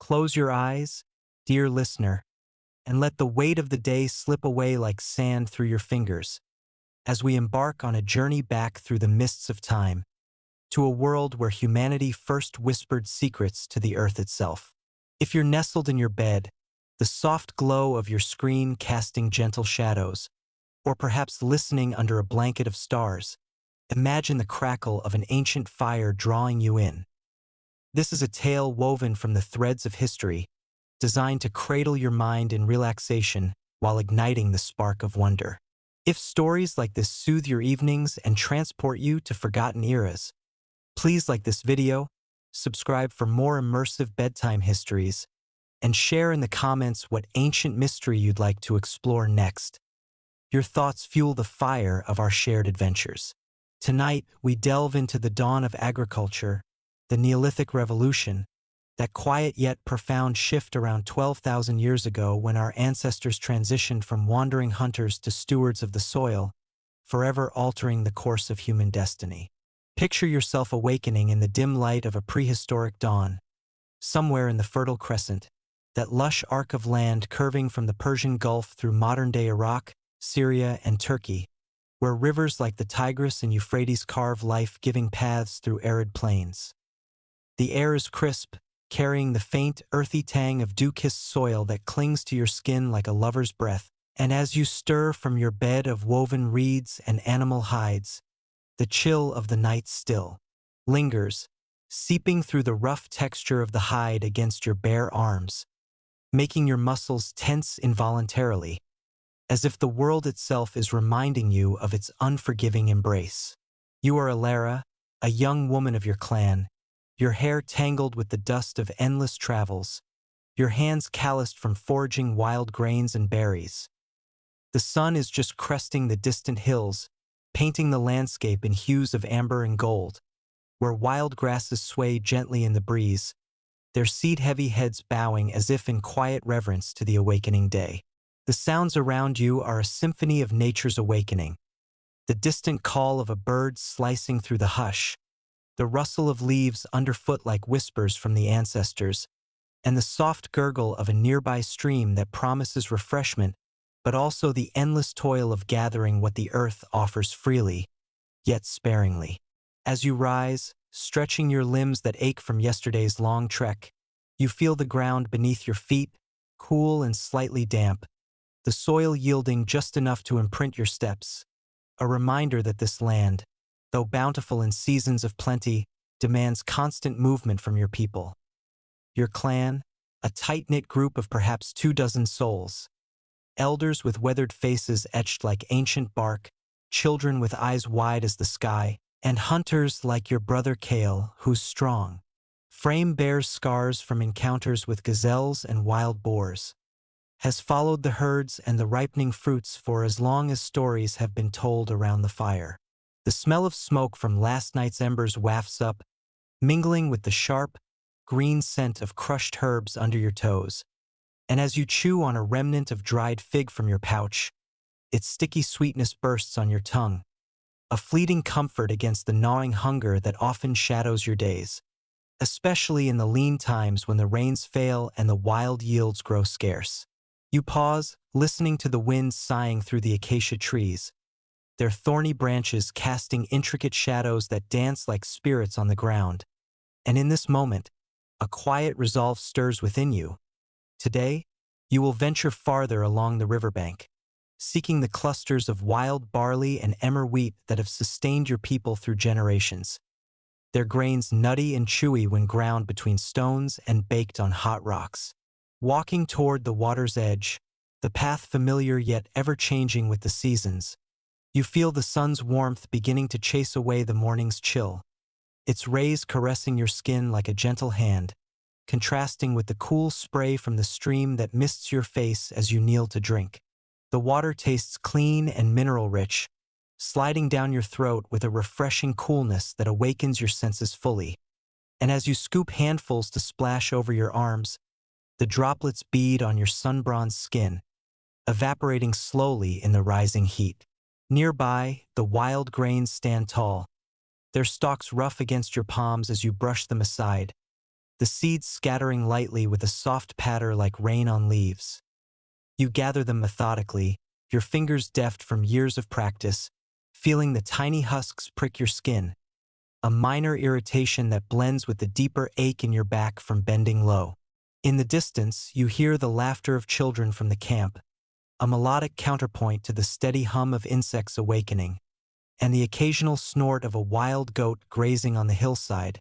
Close your eyes, dear listener, and let the weight of the day slip away like sand through your fingers as we embark on a journey back through the mists of time to a world where humanity first whispered secrets to the earth itself. If you're nestled in your bed, the soft glow of your screen casting gentle shadows, or perhaps listening under a blanket of stars, imagine the crackle of an ancient fire drawing you in. This is a tale woven from the threads of history, designed to cradle your mind in relaxation while igniting the spark of wonder. If stories like this soothe your evenings and transport you to forgotten eras, please like this video, subscribe for more immersive bedtime histories, and share in the comments what ancient mystery you'd like to explore next. Your thoughts fuel the fire of our shared adventures. Tonight, we delve into the dawn of agriculture, the Neolithic Revolution, that quiet yet profound shift around 12,000 years ago when our ancestors transitioned from wandering hunters to stewards of the soil, forever altering the course of human destiny. Picture yourself awakening in the dim light of a prehistoric dawn, somewhere in the Fertile Crescent, that lush arc of land curving from the Persian Gulf through modern-day Iraq, Syria, and Turkey, where rivers like the Tigris and Euphrates carve life-giving paths through arid plains. The air is crisp, carrying the faint, earthy tang of dew-kissed soil that clings to your skin like a lover's breath, and as you stir from your bed of woven reeds and animal hides, the chill of the night still lingers, seeping through the rough texture of the hide against your bare arms, making your muscles tense involuntarily, as if the world itself is reminding you of its unforgiving embrace. You are Alara, a young woman of your clan, your hair tangled with the dust of endless travels, your hands calloused from foraging wild grains and berries. The sun is just cresting the distant hills, painting the landscape in hues of amber and gold, where wild grasses sway gently in the breeze, their seed-heavy heads bowing as if in quiet reverence to the awakening day. The sounds around you are a symphony of nature's awakening, the distant call of a bird slicing through the hush, the rustle of leaves underfoot like whispers from the ancestors, and the soft gurgle of a nearby stream that promises refreshment, but also the endless toil of gathering what the earth offers freely, yet sparingly. As you rise, stretching your limbs that ache from yesterday's long trek, you feel the ground beneath your feet, cool and slightly damp, the soil yielding just enough to imprint your steps, a reminder that this land, though bountiful in seasons of plenty, demands constant movement from your people. Your clan, a tight-knit group of perhaps 24 souls, elders with weathered faces etched like ancient bark, children with eyes wide as the sky, and hunters like your brother Kale, whose strong frame bears scars from encounters with gazelles and wild boars, has followed the herds and the ripening fruits for as long as stories have been told around the fire. The smell of smoke from last night's embers wafts up, mingling with the sharp, green scent of crushed herbs under your toes, and as you chew on a remnant of dried fig from your pouch, its sticky sweetness bursts on your tongue, a fleeting comfort against the gnawing hunger that often shadows your days, especially in the lean times when the rains fail and the wild yields grow scarce. You pause, listening to the wind sighing through the acacia trees, their thorny branches casting intricate shadows that dance like spirits on the ground. And in this moment, a quiet resolve stirs within you. Today, you will venture farther along the riverbank, seeking the clusters of wild barley and emmer wheat that have sustained your people through generations, their grains nutty and chewy when ground between stones and baked on hot rocks. Walking toward the water's edge, the path familiar yet ever-changing with the seasons, you feel the sun's warmth beginning to chase away the morning's chill, its rays caressing your skin like a gentle hand, contrasting with the cool spray from the stream that mists your face as you kneel to drink. The water tastes clean and mineral-rich, sliding down your throat with a refreshing coolness that awakens your senses fully. And as you scoop handfuls to splash over your arms, the droplets bead on your sun-bronzed skin, evaporating slowly in the rising heat. Nearby, the wild grains stand tall, their stalks rough against your palms as you brush them aside, the seeds scattering lightly with a soft patter like rain on leaves. You gather them methodically, your fingers deft from years of practice, feeling the tiny husks prick your skin, a minor irritation that blends with the deeper ache in your back from bending low. In the distance, you hear the laughter of children from the camp, a melodic counterpoint to the steady hum of insects awakening, and the occasional snort of a wild goat grazing on the hillside,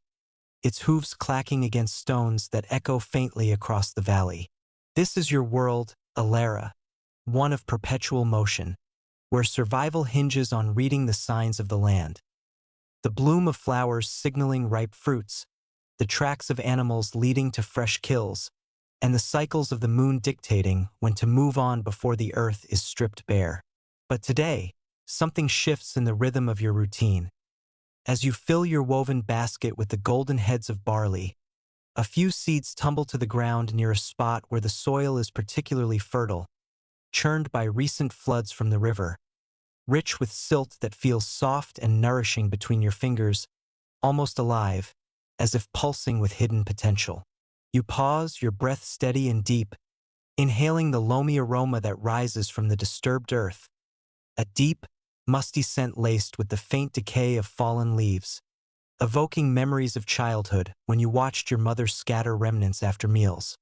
its hooves clacking against stones that echo faintly across the valley. This is your world, Alara, one of perpetual motion, where survival hinges on reading the signs of the land. The bloom of flowers signaling ripe fruits, the tracks of animals leading to fresh kills, and the cycles of the moon dictating when to move on before the earth is stripped bare. But today, something shifts in the rhythm of your routine. As you fill your woven basket with the golden heads of barley, a few seeds tumble to the ground near a spot where the soil is particularly fertile, churned by recent floods from the river, rich with silt that feels soft and nourishing between your fingers, almost alive, as if pulsing with hidden potential. You pause, your breath steady and deep, inhaling the loamy aroma that rises from the disturbed earth, a deep, musty scent laced with the faint decay of fallen leaves, evoking memories of childhood when you watched your mother scatter remnants after meals,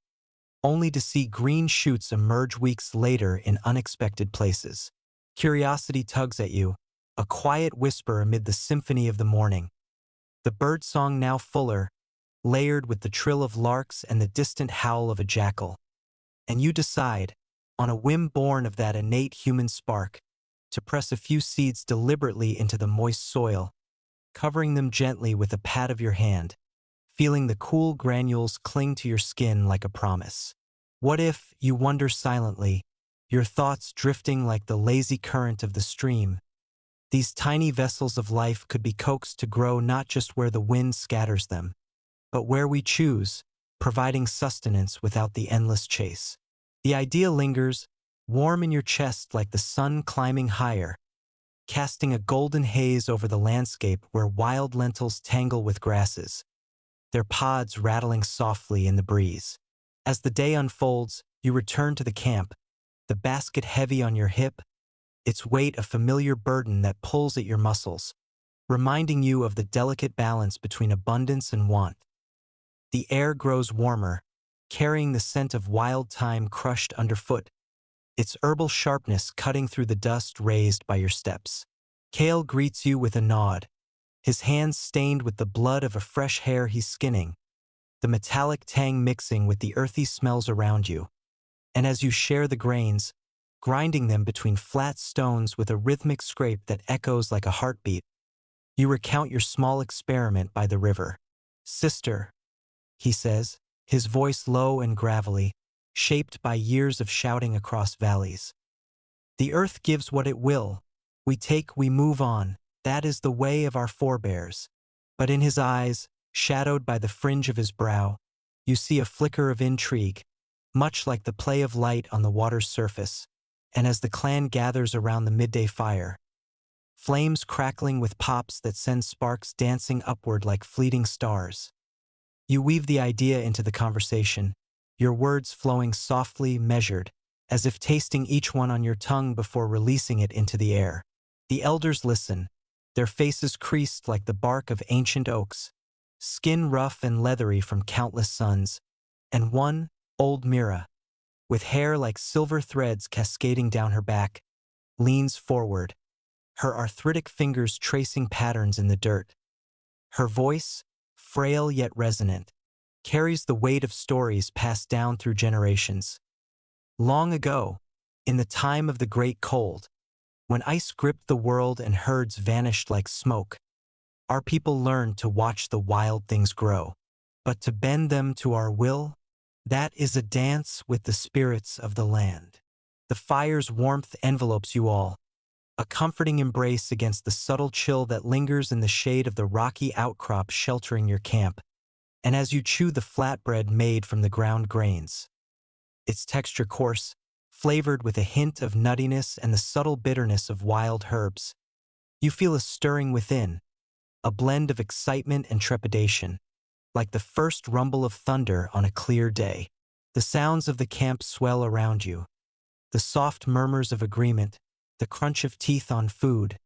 only to see green shoots emerge weeks later in unexpected places. Curiosity tugs at you, a quiet whisper amid the symphony of the morning. The birdsong now fuller, layered with the trill of larks and the distant howl of a jackal. And you decide, on a whim born of that innate human spark, to press a few seeds deliberately into the moist soil, covering them gently with a pat of your hand, feeling the cool granules cling to your skin like a promise. What if, you wonder silently, your thoughts drifting like the lazy current of the stream, these tiny vessels of life could be coaxed to grow not just where the wind scatters them, but where we choose, providing sustenance without the endless chase. The idea lingers, warm in your chest like the sun climbing higher, casting a golden haze over the landscape where wild lentils tangle with grasses, their pods rattling softly in the breeze. As the day unfolds, you return to the camp, the basket heavy on your hip, its weight a familiar burden that pulls at your muscles, reminding you of the delicate balance between abundance and want. The air grows warmer, carrying the scent of wild thyme crushed underfoot, its herbal sharpness cutting through the dust raised by your steps. Kale greets you with a nod, his hands stained with the blood of a fresh hare he's skinning, the metallic tang mixing with the earthy smells around you. And as you share the grains, grinding them between flat stones with a rhythmic scrape that echoes like a heartbeat, you recount your small experiment by the river. Sister, he says, his voice low and gravelly, shaped by years of shouting across valleys. The earth gives what it will. We take, we move on. That is the way of our forebears. But in his eyes, shadowed by the fringe of his brow, you see a flicker of intrigue, much like the play of light on the water's surface. And as the clan gathers around the midday fire, flames crackling with pops that send sparks dancing upward like fleeting stars, you weave the idea into the conversation, your words flowing softly, measured, as if tasting each one on your tongue before releasing it into the air. The elders listen, their faces creased like the bark of ancient oaks, skin rough and leathery from countless suns, and one, old Mira, with hair like silver threads cascading down her back, leans forward, her arthritic fingers tracing patterns in the dirt. Her voice, frail yet resonant, carries the weight of stories passed down through generations. Long ago, in the time of the Great Cold, when ice gripped the world and herds vanished like smoke, our people learned to watch the wild things grow. But to bend them to our will, that is a dance with the spirits of the land. The fire's warmth envelopes you all, a comforting embrace against the subtle chill that lingers in the shade of the rocky outcrop sheltering your camp. And as you chew the flatbread made from the ground grains, its texture coarse, flavored with a hint of nuttiness and the subtle bitterness of wild herbs, you feel a stirring within, a blend of excitement and trepidation, like the first rumble of thunder on a clear day. The sounds of the camp swell around you, the soft murmurs of agreement, the crunch of teeth on food,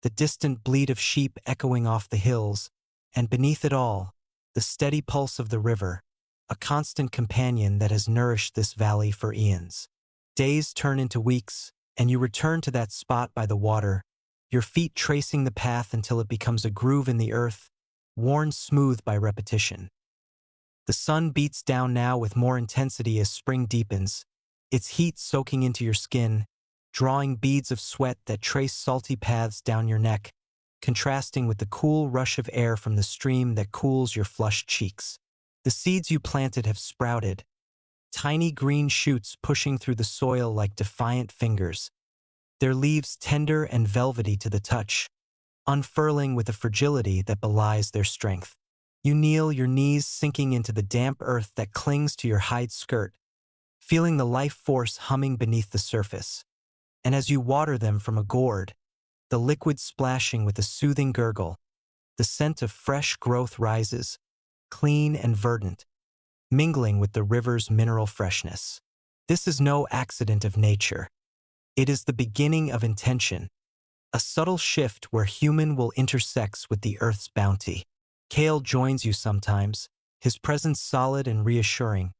the distant bleat of sheep echoing off the hills, and beneath it all, the steady pulse of the river, a constant companion that has nourished this valley for eons. Days turn into weeks, and you return to that spot by the water, your feet tracing the path until it becomes a groove in the earth, worn smooth by repetition. The sun beats down now with more intensity as spring deepens, its heat soaking into your skin, drawing beads of sweat that trace salty paths down your neck, contrasting with the cool rush of air from the stream that cools your flushed cheeks. The seeds you planted have sprouted, tiny green shoots pushing through the soil like defiant fingers, their leaves tender and velvety to the touch, unfurling with a fragility that belies their strength. You kneel, your knees sinking into the damp earth that clings to your hide skirt, feeling the life force humming beneath the surface. And as you water them from a gourd, the liquid splashing with a soothing gurgle, the scent of fresh growth rises, clean and verdant, mingling with the river's mineral freshness. This is no accident of nature. It is the beginning of intention, a subtle shift where human will intersects with the earth's bounty. Kale joins you sometimes, his presence solid and reassuring,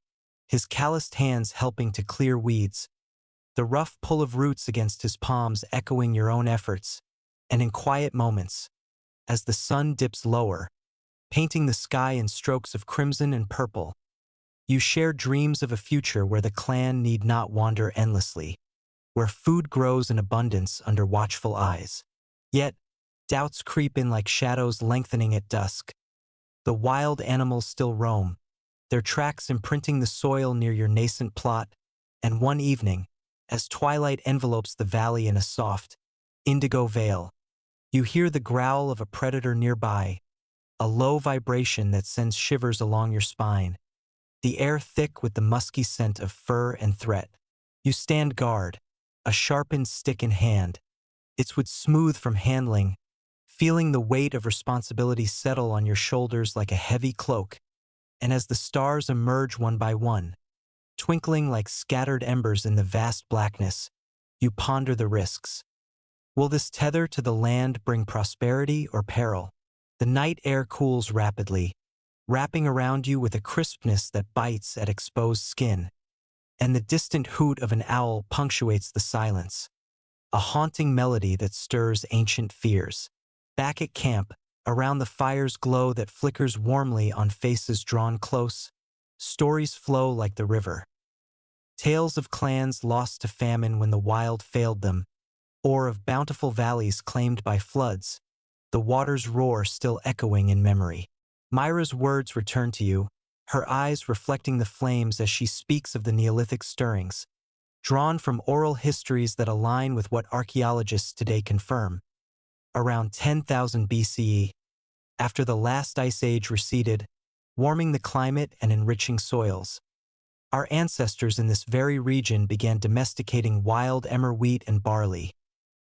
his calloused hands helping to clear weeds, the rough pull of roots against his palms echoing your own efforts, and in quiet moments, as the sun dips lower, painting the sky in strokes of crimson and purple, you share dreams of a future where the clan need not wander endlessly, where food grows in abundance under watchful eyes. Yet, doubts creep in like shadows lengthening at dusk. The wild animals still roam, their tracks imprinting the soil near your nascent plot, and one evening, as twilight envelopes the valley in a soft, indigo veil, you hear the growl of a predator nearby, a low vibration that sends shivers along your spine, the air thick with the musky scent of fur and threat. You stand guard, a sharpened stick in hand, its wood smooth from handling, feeling the weight of responsibility settle on your shoulders like a heavy cloak, and as the stars emerge one by one, twinkling like scattered embers in the vast blackness, you ponder the risks. Will this tether to the land bring prosperity or peril? The night air cools rapidly, wrapping around you with a crispness that bites at exposed skin, and the distant hoot of an owl punctuates the silence, a haunting melody that stirs ancient fears. Back at camp, around the fire's glow that flickers warmly on faces drawn close, stories flow like the river. Tales of clans lost to famine when the wild failed them, or of bountiful valleys claimed by floods, the water's roar still echoing in memory. Myra's words return to you, her eyes reflecting the flames as she speaks of the Neolithic stirrings, drawn from oral histories that align with what archaeologists today confirm. Around 10,000 BCE, after the last ice age receded, warming the climate and enriching soils, our ancestors in this very region began domesticating wild emmer wheat and barley,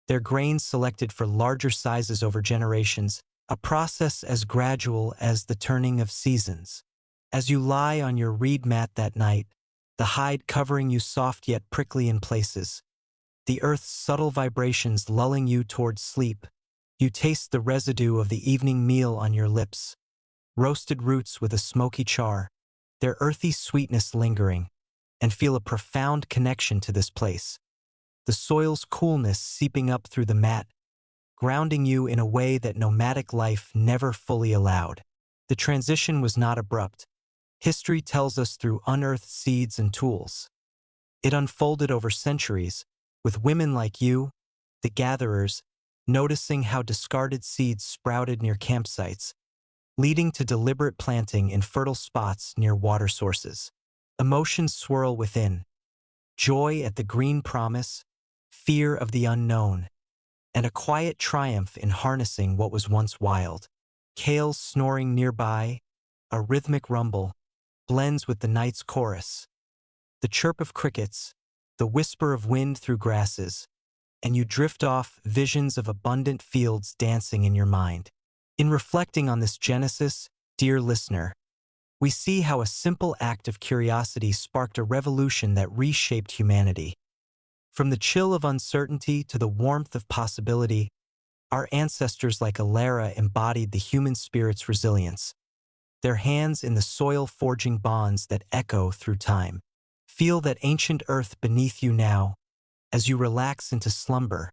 their grains selected for larger sizes over generations, a process as gradual as the turning of seasons. As you lie on your reed mat that night, the hide covering you soft yet prickly in places, the earth's subtle vibrations lulling you towards sleep, you taste the residue of the evening meal on your lips, roasted roots with a smoky char, their earthy sweetness lingering, and feel a profound connection to this place. The soil's coolness seeping up through the mat, grounding you in a way that nomadic life never fully allowed. The transition was not abrupt. History tells us through unearthed seeds and tools. It unfolded over centuries, with women like you, the gatherers, noticing how discarded seeds sprouted near campsites, leading to deliberate planting in fertile spots near water sources. Emotions swirl within, joy at the green promise, fear of the unknown, and a quiet triumph in harnessing what was once wild. Kales snoring nearby, a rhythmic rumble, blends with the night's chorus, the chirp of crickets, the whisper of wind through grasses, and you drift off, visions of abundant fields dancing in your mind. In reflecting on this genesis, dear listener, we see how a simple act of curiosity sparked a revolution that reshaped humanity. From the chill of uncertainty to the warmth of possibility, our ancestors like Alara embodied the human spirit's resilience, their hands in the soil forging bonds that echo through time. Feel that ancient earth beneath you now, as you relax into slumber,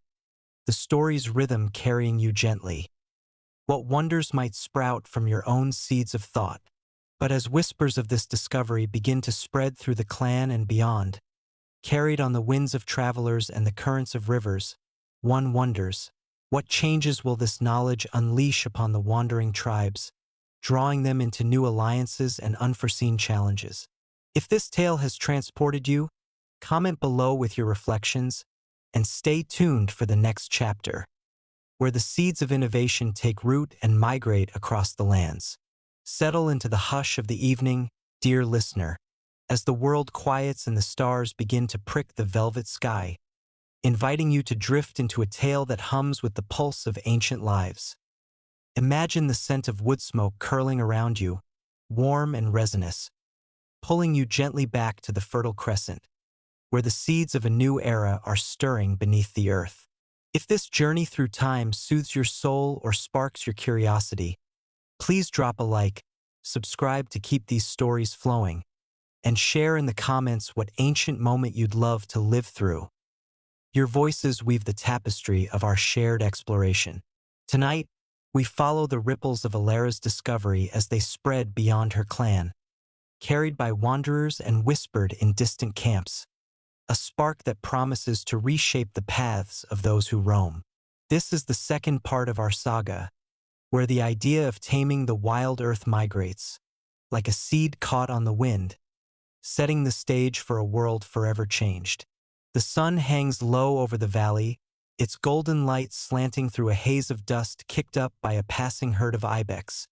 the story's rhythm carrying you gently. What wonders might sprout from your own seeds of thought? But as whispers of this discovery begin to spread through the clan and beyond, carried on the winds of travelers and the currents of rivers, one wonders, what changes will this knowledge unleash upon the wandering tribes, drawing them into new alliances and unforeseen challenges? If this tale has transported you, comment below with your reflections, and stay tuned for the next chapter, where the seeds of innovation take root and migrate across the lands. Settle into the hush of the evening, dear listener, as the world quiets and the stars begin to prick the velvet sky, inviting you to drift into a tale that hums with the pulse of ancient lives. Imagine the scent of wood smoke curling around you, warm and resinous, pulling you gently back to the fertile Crescent, where the seeds of a new era are stirring beneath the earth. If this journey through time soothes your soul or sparks your curiosity, please drop a like, subscribe to keep these stories flowing, and share in the comments what ancient moment you'd love to live through. Your voices weave the tapestry of our shared exploration. Tonight, we follow the ripples of Alara's discovery as they spread beyond her clan, carried by wanderers and whispered in distant camps, a spark that promises to reshape the paths of those who roam. This is the second part of our saga, where the idea of taming the wild earth migrates, like a seed caught on the wind, setting the stage for a world forever changed. The sun hangs low over the valley, its golden light slanting through a haze of dust kicked up by a passing herd of ibex,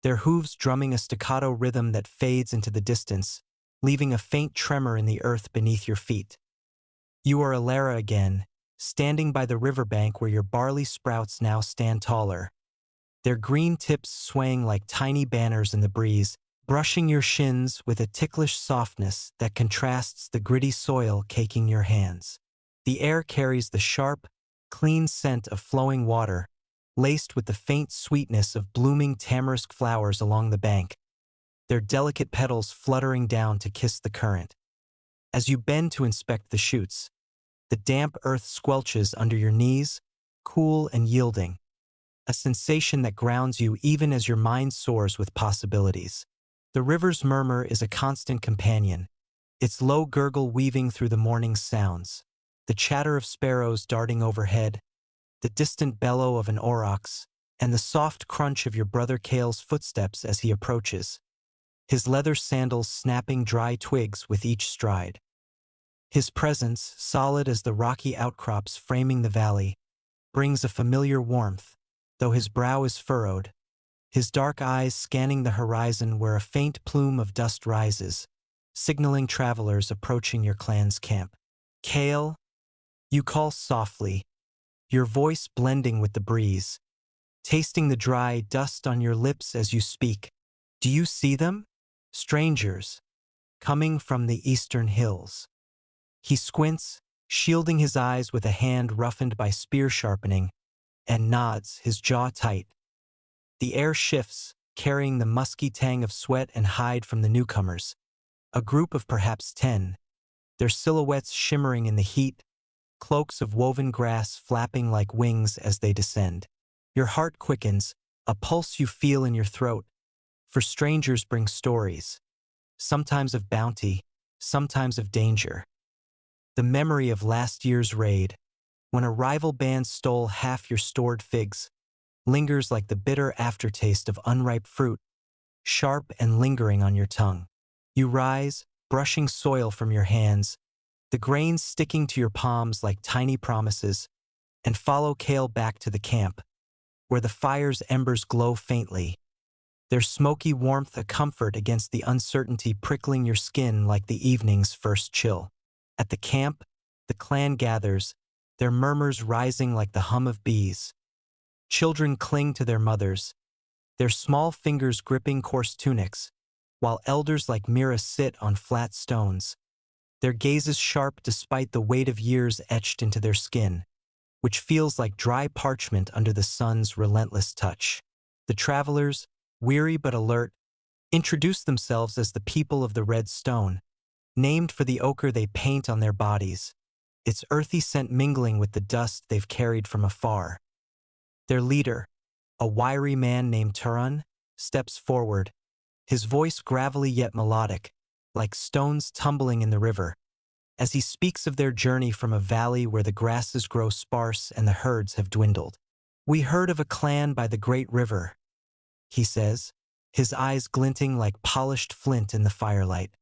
their hooves drumming a staccato rhythm that fades into the distance, leaving a faint tremor in the earth beneath your feet. You are Alara again, standing by the riverbank where your barley sprouts now stand taller, their green tips swaying like tiny banners in the breeze, brushing your shins with a ticklish softness that contrasts the gritty soil caking your hands. The air carries the sharp, clean scent of flowing water, laced with the faint sweetness of blooming tamarisk flowers along the bank, their delicate petals fluttering down to kiss the current. As you bend to inspect the shoots, the damp earth squelches under your knees, cool and yielding, a sensation that grounds you even as your mind soars with possibilities. The river's murmur is a constant companion, its low gurgle weaving through the morning's sounds, the chatter of sparrows darting overhead, the distant bellow of an aurochs, and the soft crunch of your brother Kale's footsteps as he approaches, his leather sandals snapping dry twigs with each stride. His presence, solid as the rocky outcrops framing the valley, brings a familiar warmth, though his brow is furrowed, his dark eyes scanning the horizon where a faint plume of dust rises, signaling travelers approaching your clan's camp. Kale, you call softly, your voice blending with the breeze, tasting the dry dust on your lips as you speak. Do you see them? Strangers, coming from the eastern hills. He squints, shielding his eyes with a hand roughened by spear sharpening, and nods, his jaw tight. The air shifts, carrying the musky tang of sweat and hide from the newcomers. A group of perhaps 10, their silhouettes shimmering in the heat, cloaks of woven grass flapping like wings as they descend. Your heart quickens, a pulse you feel in your throat, for strangers bring stories, sometimes of bounty, sometimes of danger. The memory of last year's raid, when a rival band stole half your stored figs, lingers like the bitter aftertaste of unripe fruit, sharp and lingering on your tongue. You rise, brushing soil from your hands, the grains sticking to your palms like tiny promises, and follow Kale back to the camp, where the fire's embers glow faintly, their smoky warmth a comfort against the uncertainty prickling your skin like the evening's first chill. At the camp, the clan gathers, their murmurs rising like the hum of bees. Children cling to their mothers, their small fingers gripping coarse tunics, while elders like Mira sit on flat stones, their gazes sharp despite the weight of years etched into their skin, which feels like dry parchment under the sun's relentless touch. The travelers, weary but alert, introduce themselves as the people of the red stone, named for the ochre they paint on their bodies, its earthy scent mingling with the dust they've carried from afar. Their leader, a wiry man named Turan, steps forward, his voice gravelly yet melodic, like stones tumbling in the river, as he speaks of their journey from a valley where the grasses grow sparse and the herds have dwindled. "We heard of a clan by the great river," he says, his eyes glinting like polished flint in the firelight,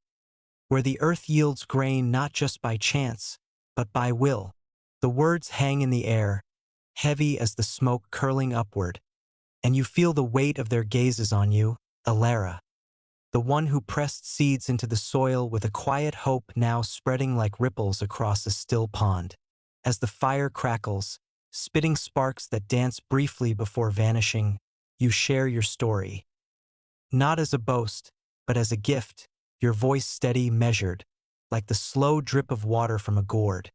"where the earth yields grain not just by chance, but by will." The words hang in the air, heavy as the smoke curling upward, and you feel the weight of their gazes on you, Alara, the one who pressed seeds into the soil with a quiet hope now spreading like ripples across a still pond. As the fire crackles, spitting sparks that dance briefly before vanishing, you share your story. Not as a boast, but as a gift, your voice steady, measured, like the slow drip of water from a gourd.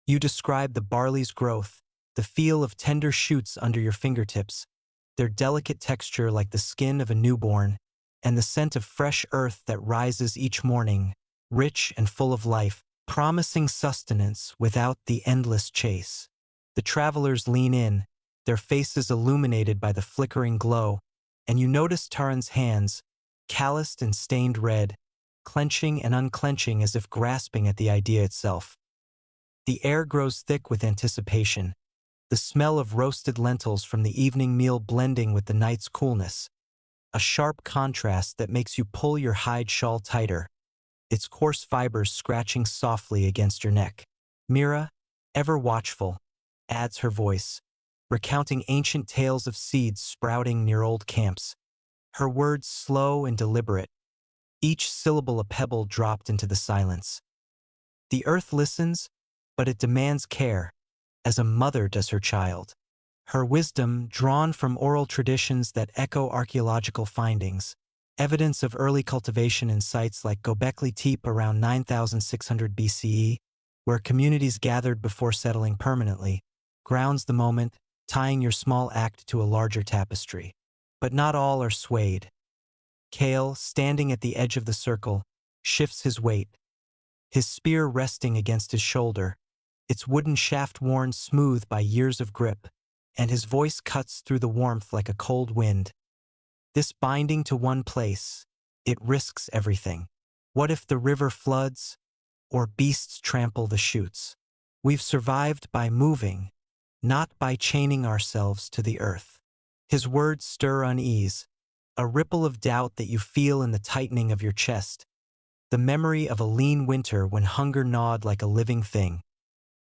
You describe the barley's growth, the feel of tender shoots under your fingertips, their delicate texture like the skin of a newborn, and the scent of fresh earth that rises each morning, rich and full of life, promising sustenance without the endless chase. The travelers lean in, their faces illuminated by the flickering glow, and you notice Taran's hands, calloused and stained red, clenching and unclenching as if grasping at the idea itself. The air grows thick with anticipation, the smell of roasted lentils from the evening meal blending with the night's coolness, a sharp contrast that makes you pull your hide shawl tighter, its coarse fibers scratching softly against your neck. Mira, ever watchful, adds her voice, recounting ancient tales of seeds sprouting near old camps, her words slow and deliberate, each syllable a pebble dropped into the silence. The earth listens, but it demands care, as a mother does her child. Her wisdom, drawn from oral traditions that echo archaeological findings, evidence of early cultivation in sites like Göbekli Tepe around 9600 BCE, where communities gathered before settling permanently, grounds the moment, tying your small act to a larger tapestry. But not all are swayed. Kale, standing at the edge of the circle, shifts his weight, his spear resting against his shoulder, its wooden shaft worn smooth by years of grip, and his voice cuts through the warmth like a cold wind. This binding to one place, it risks everything. What if the river floods, or beasts trample the chutes? We've survived by moving, not by chaining ourselves to the earth. His words stir unease, a ripple of doubt that you feel in the tightening of your chest, the memory of a lean winter when hunger gnawed like a living thing,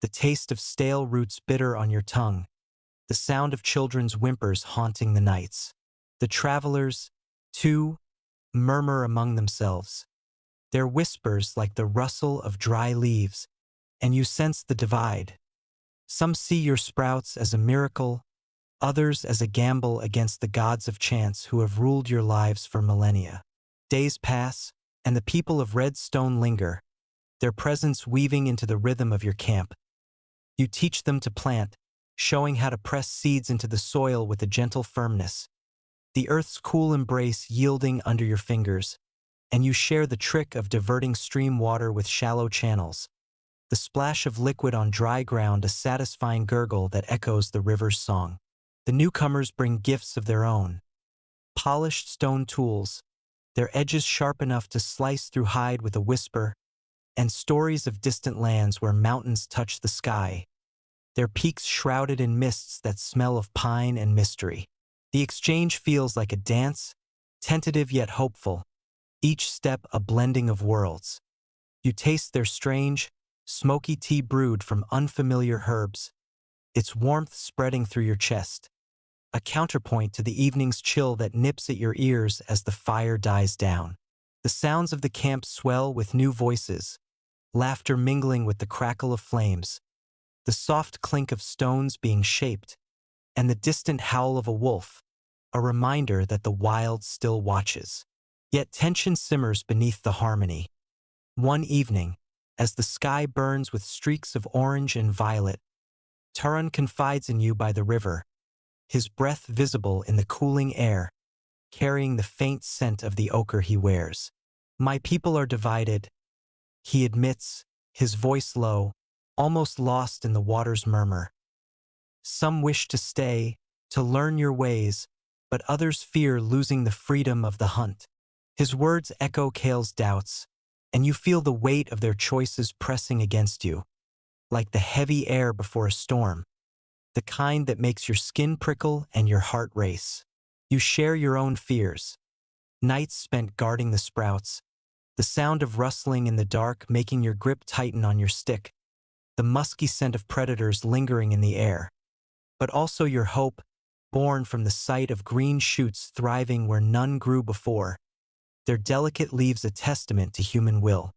the taste of stale roots bitter on your tongue, the sound of children's whimpers haunting the nights. The travelers, too, murmur among themselves, their whispers like the rustle of dry leaves, and you sense the divide. Some see your sprouts as a miracle, others as a gamble against the gods of chance who have ruled your lives for millennia. Days pass, and the people of Red Stone linger, their presence weaving into the rhythm of your camp. You teach them to plant, showing how to press seeds into the soil with a gentle firmness, the earth's cool embrace yielding under your fingers, and you share the trick of diverting stream water with shallow channels, the splash of liquid on dry ground a satisfying gurgle that echoes the river's song. The newcomers bring gifts of their own, polished stone tools, their edges sharp enough to slice through hide with a whisper, and stories of distant lands where mountains touch the sky, their peaks shrouded in mists that smell of pine and mystery. The exchange feels like a dance, tentative yet hopeful, each step a blending of worlds. You taste their strange, smoky tea brewed from unfamiliar herbs, its warmth spreading through your chest, a counterpoint to the evening's chill that nips at your ears as the fire dies down. The sounds of the camp swell with new voices, laughter mingling with the crackle of flames, the soft clink of stones being shaped, and the distant howl of a wolf, a reminder that the wild still watches. Yet tension simmers beneath the harmony. One evening, as the sky burns with streaks of orange and violet, Turan confides in you by the river, his breath visible in the cooling air, carrying the faint scent of the ochre he wears. My people are divided, he admits, his voice low, almost lost in the water's murmur. Some wish to stay, to learn your ways, but others fear losing the freedom of the hunt. His words echo Kale's doubts, and you feel the weight of their choices pressing against you, like the heavy air before a storm, the kind that makes your skin prickle and your heart race. You share your own fears. Nights spent guarding the sprouts, the sound of rustling in the dark making your grip tighten on your stick, the musky scent of predators lingering in the air. But also your hope, born from the sight of green shoots thriving where none grew before, their delicate leaves a testament to human will.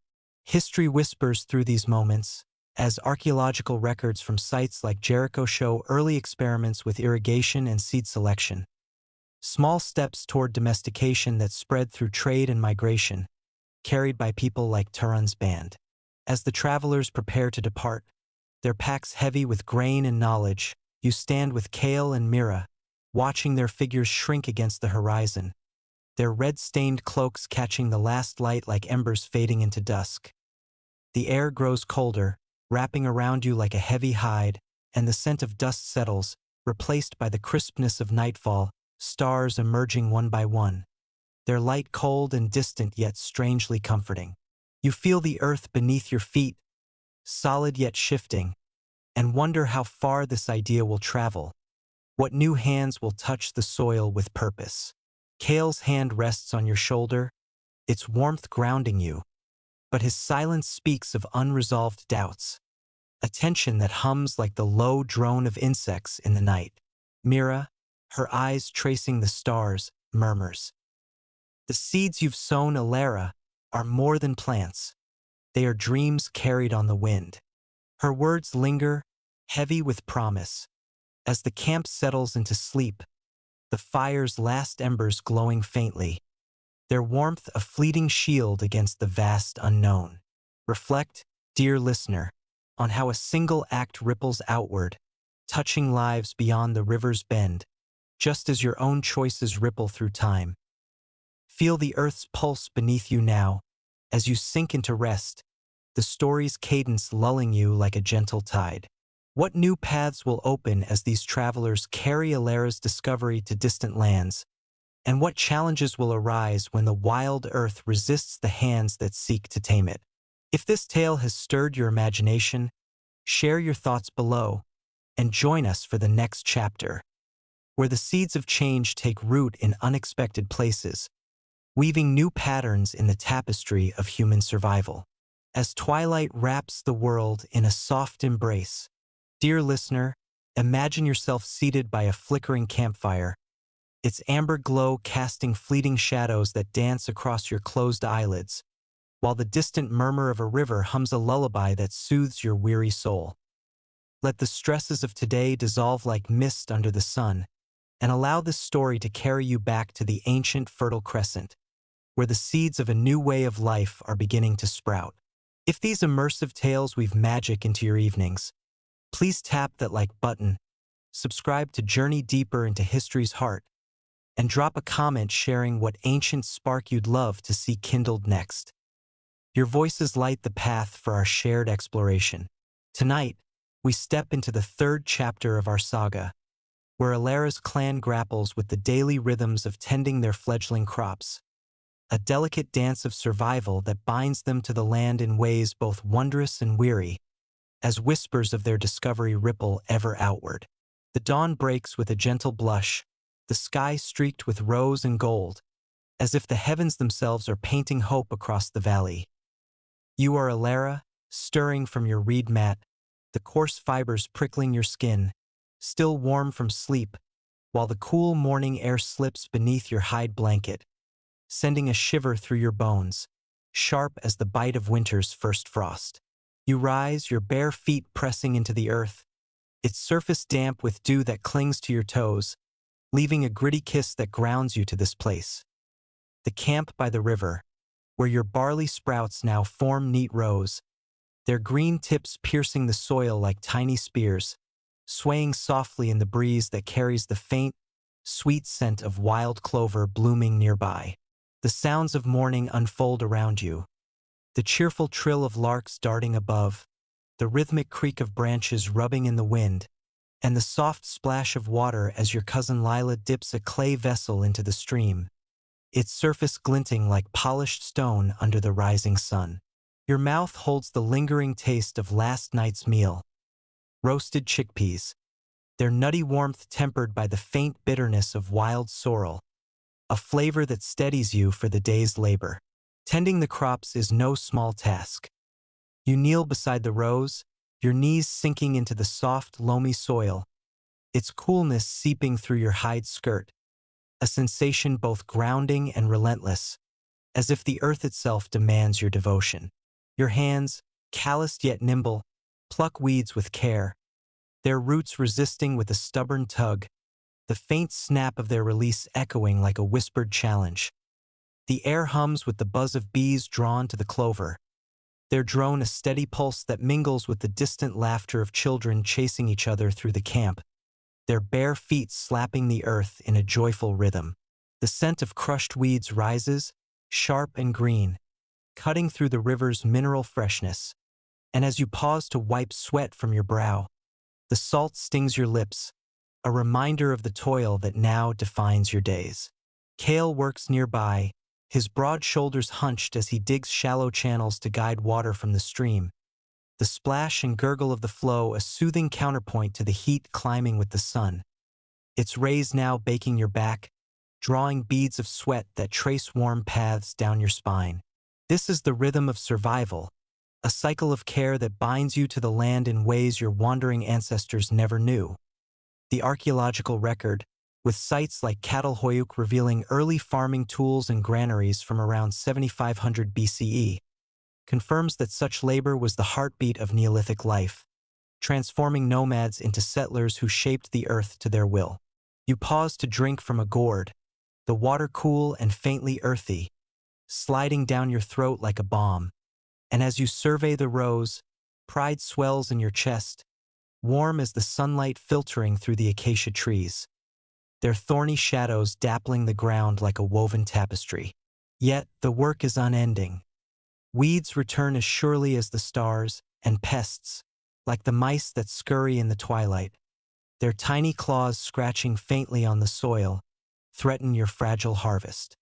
History whispers through these moments, as archaeological records from sites like Jericho show early experiments with irrigation and seed selection. Small steps toward domestication that spread through trade and migration, carried by people like Turan's band. As the travelers prepare to depart, their packs heavy with grain and knowledge, you stand with Kale and Mira, watching their figures shrink against the horizon, their red-stained cloaks catching the last light like embers fading into dusk. The air grows colder, wrapping around you like a heavy hide, and the scent of dust settles, replaced by the crispness of nightfall, stars emerging one by one, their light cold and distant yet strangely comforting. You feel the earth beneath your feet, solid yet shifting, and wonder how far this idea will travel, what new hands will touch the soil with purpose. Kale's hand rests on your shoulder, its warmth grounding you, but his silence speaks of unresolved doubts, a tension that hums like the low drone of insects in the night. Mira, her eyes tracing the stars, murmurs, "The seeds you've sown, Alara, are more than plants. They are dreams carried on the wind." Her words linger, heavy with promise, as the camp settles into sleep, the fire's last embers glowing faintly, their warmth a fleeting shield against the vast unknown. Reflect, dear listener, on how a single act ripples outward, touching lives beyond the river's bend, just as your own choices ripple through time. Feel the earth's pulse beneath you now, as you sink into rest, the story's cadence lulling you like a gentle tide. What new paths will open as these travelers carry Alara's discovery to distant lands, and what challenges will arise when the wild earth resists the hands that seek to tame it? If this tale has stirred your imagination, share your thoughts below, and join us for the next chapter, where the seeds of change take root in unexpected places, weaving new patterns in the tapestry of human survival. As twilight wraps the world in a soft embrace, dear listener, imagine yourself seated by a flickering campfire, its amber glow casting fleeting shadows that dance across your closed eyelids, while the distant murmur of a river hums a lullaby that soothes your weary soul. Let the stresses of today dissolve like mist under the sun, and allow this story to carry you back to the ancient fertile Crescent, where the seeds of a new way of life are beginning to sprout. If these immersive tales weave magic into your evenings, please tap that like button, subscribe to journey deeper into history's heart, and drop a comment sharing what ancient spark you'd love to see kindled next. Your voices light the path for our shared exploration. Tonight, we step into the third chapter of our saga, where Alara's clan grapples with the daily rhythms of tending their fledgling crops, a delicate dance of survival that binds them to the land in ways both wondrous and weary, as whispers of their discovery ripple ever outward. The dawn breaks with a gentle blush, the sky streaked with rose and gold, as if the heavens themselves are painting hope across the valley. You are Alara, stirring from your reed mat, the coarse fibers prickling your skin, still warm from sleep, while the cool morning air slips beneath your hide blanket, sending a shiver through your bones, sharp as the bite of winter's first frost. You rise, your bare feet pressing into the earth, its surface damp with dew that clings to your toes, leaving a gritty kiss that grounds you to this place. The camp by the river, where your barley sprouts now form neat rows, their green tips piercing the soil like tiny spears, swaying softly in the breeze that carries the faint, sweet scent of wild clover blooming nearby. The sounds of morning unfold around you, the cheerful trill of larks darting above, the rhythmic creak of branches rubbing in the wind, and the soft splash of water as your cousin Lila dips a clay vessel into the stream, its surface glinting like polished stone under the rising sun. Your mouth holds the lingering taste of last night's meal, roasted chickpeas, their nutty warmth tempered by the faint bitterness of wild sorrel, a flavor that steadies you for the day's labor. Tending the crops is no small task. You kneel beside the rows, your knees sinking into the soft, loamy soil, its coolness seeping through your hide skirt, a sensation both grounding and relentless, as if the earth itself demands your devotion. Your hands, calloused yet nimble, pluck weeds with care, their roots resisting with a stubborn tug, the faint snap of their release echoing like a whispered challenge. The air hums with the buzz of bees drawn to the clover, their drone a steady pulse that mingles with the distant laughter of children chasing each other through the camp, their bare feet slapping the earth in a joyful rhythm. The scent of crushed weeds rises, sharp and green, cutting through the river's mineral freshness, and as you pause to wipe sweat from your brow, the salt stings your lips, a reminder of the toil that now defines your days. Kale works nearby, his broad shoulders hunched as he digs shallow channels to guide water from the stream, the splash and gurgle of the flow a soothing counterpoint to the heat climbing with the sun, its rays now baking your back, drawing beads of sweat that trace warm paths down your spine. This is the rhythm of survival, a cycle of care that binds you to the land in ways your wandering ancestors never knew. The archaeological record, with sites like Catalhoyuk revealing early farming tools and granaries from around 7500 BCE, confirms that such labor was the heartbeat of Neolithic life, transforming nomads into settlers who shaped the earth to their will. You pause to drink from a gourd, the water cool and faintly earthy, sliding down your throat like a balm, and as you survey the rows, pride swells in your chest, warm as the sunlight filtering through the acacia trees, their thorny shadows dappling the ground like a woven tapestry. Yet the work is unending. Weeds return as surely as the stars, and pests, like the mice that scurry in the twilight, their tiny claws scratching faintly on the soil, threaten your fragile harvest.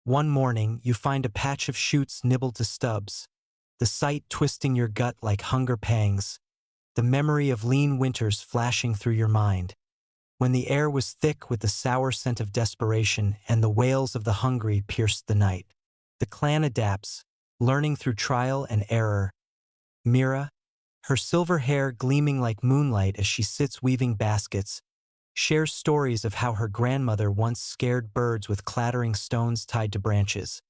One morning, you find a patch of shoots nibbled to stubs, the sight twisting your gut like hunger pangs, the memory of lean winters flashing through your mind, when the air was thick with the sour scent of desperation and the wails of the hungry pierced the night. The clan adapts, learning through trial and error. Mira, her silver hair gleaming like moonlight as she sits weaving baskets, shares stories of how her grandmother once scared birds with clattering stones tied to branches.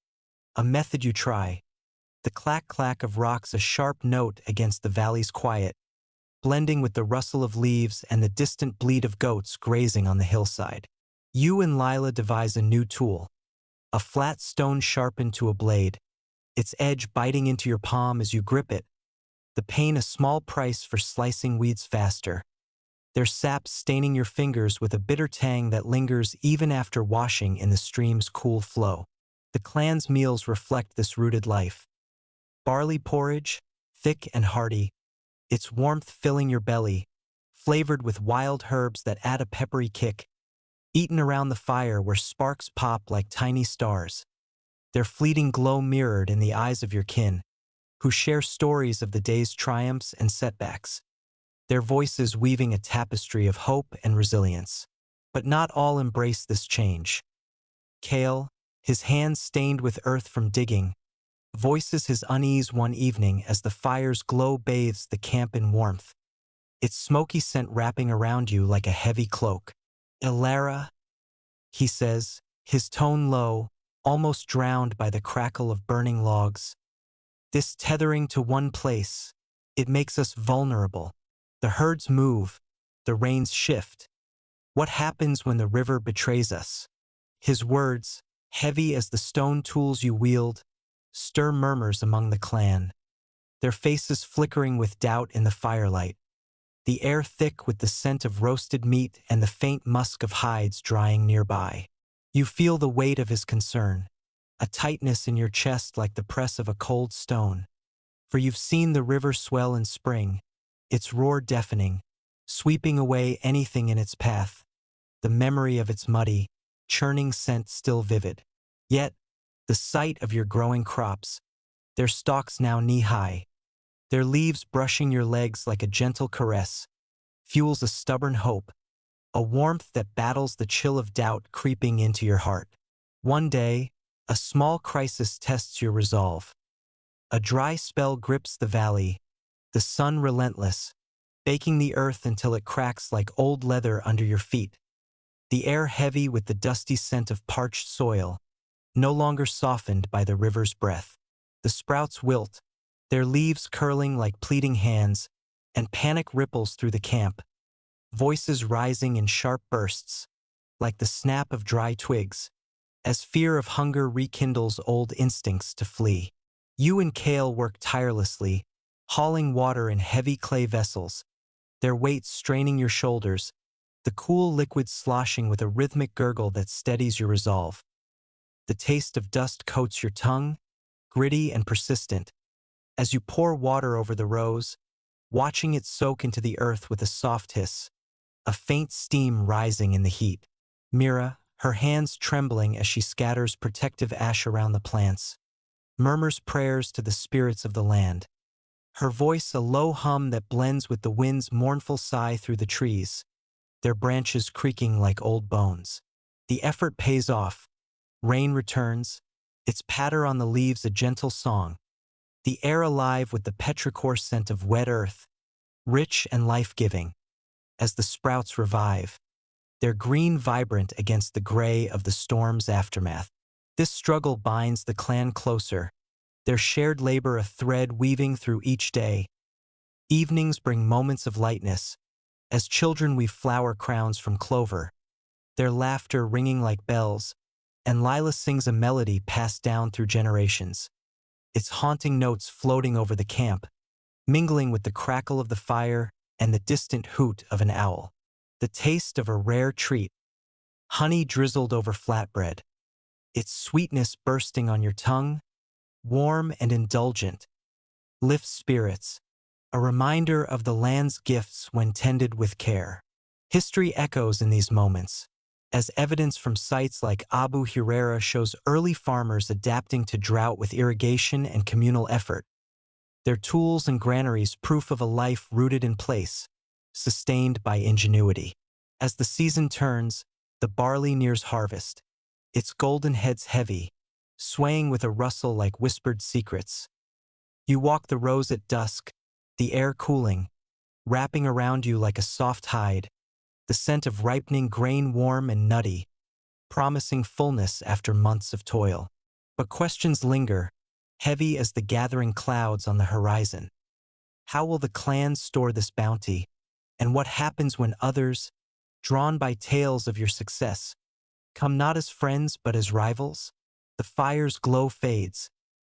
A method you try. The clack-clack of rocks a sharp note against the valley's quiet, blending with the rustle of leaves and the distant bleat of goats grazing on the hillside. You and Lila devise a new tool, a flat stone sharpened to a blade, its edge biting into your palm as you grip it, the pain a small price for slicing weeds faster, their sap staining your fingers with a bitter tang that lingers even after washing in the stream's cool flow. The clan's meals reflect this rooted life. Barley porridge, thick and hearty, its warmth filling your belly, flavored with wild herbs that add a peppery kick, eaten around the fire where sparks pop like tiny stars, their fleeting glow mirrored in the eyes of your kin, who share stories of the day's triumphs and setbacks, their voices weaving a tapestry of hope and resilience. But not all embrace this change. Kale, his hands stained with earth from digging, voices his unease one evening as the fire's glow bathes the camp in warmth, its smoky scent wrapping around you like a heavy cloak. Ilara, he says, his tone low, almost drowned by the crackle of burning logs. This tethering to one place, it makes us vulnerable. The herds move, the rains shift. What happens when the river betrays us? His words, Heavy as the stone tools you wield, stir murmurs among the clan, their faces flickering with doubt in the firelight, the air thick with the scent of roasted meat and the faint musk of hides drying nearby. You feel the weight of his concern, a tightness in your chest like the press of a cold stone. For you've seen the river swell in spring, its roar deafening, sweeping away anything in its path, the memory of its muddy, churning scent still vivid. Yet, the sight of your growing crops, their stalks now knee-high, their leaves brushing your legs like a gentle caress, fuels a stubborn hope, a warmth that battles the chill of doubt creeping into your heart. One day, a small crisis tests your resolve. A dry spell grips the valley, the sun relentless, baking the earth until it cracks like old leather under your feet. The air heavy with the dusty scent of parched soil, no longer softened by the river's breath. The sprouts wilt, their leaves curling like pleading hands, and panic ripples through the camp, voices rising in sharp bursts, like the snap of dry twigs, as fear of hunger rekindles old instincts to flee. You and Kale work tirelessly, hauling water in heavy clay vessels, their weight straining your shoulders, the cool liquid sloshing with a rhythmic gurgle that steadies your resolve. The taste of dust coats your tongue, gritty and persistent, as you pour water over the rows, watching it soak into the earth with a soft hiss, a faint steam rising in the heat. Mira, her hands trembling as she scatters protective ash around the plants, murmurs prayers to the spirits of the land. Her voice a low hum that blends with the wind's mournful sigh through the trees, their branches creaking like old bones. The effort pays off. Rain returns, its patter on the leaves a gentle song, the air alive with the petrichor scent of wet earth, rich and life-giving. As the sprouts revive, their green vibrant against the gray of the storm's aftermath. This struggle binds the clan closer, their shared labor a thread weaving through each day. Evenings bring moments of lightness, as children weave flower crowns from clover, their laughter ringing like bells, and Lila sings a melody passed down through generations, its haunting notes floating over the camp, mingling with the crackle of the fire and the distant hoot of an owl. The taste of a rare treat, honey drizzled over flatbread, its sweetness bursting on your tongue, warm and indulgent, lifts spirits, a reminder of the land's gifts when tended with care. History echoes in these moments, as evidence from sites like Abu Huraira shows early farmers adapting to drought with irrigation and communal effort. Their tools and granaries proof of a life rooted in place, sustained by ingenuity. As the season turns, the barley nears harvest, its golden heads heavy, swaying with a rustle like whispered secrets. You walk the rows at dusk, the air cooling, wrapping around you like a soft hide, the scent of ripening grain warm and nutty, promising fullness after months of toil. But questions linger, heavy as the gathering clouds on the horizon. How will the clan store this bounty? And what happens when others, drawn by tales of your success, come not as friends but as rivals? The fire's glow fades,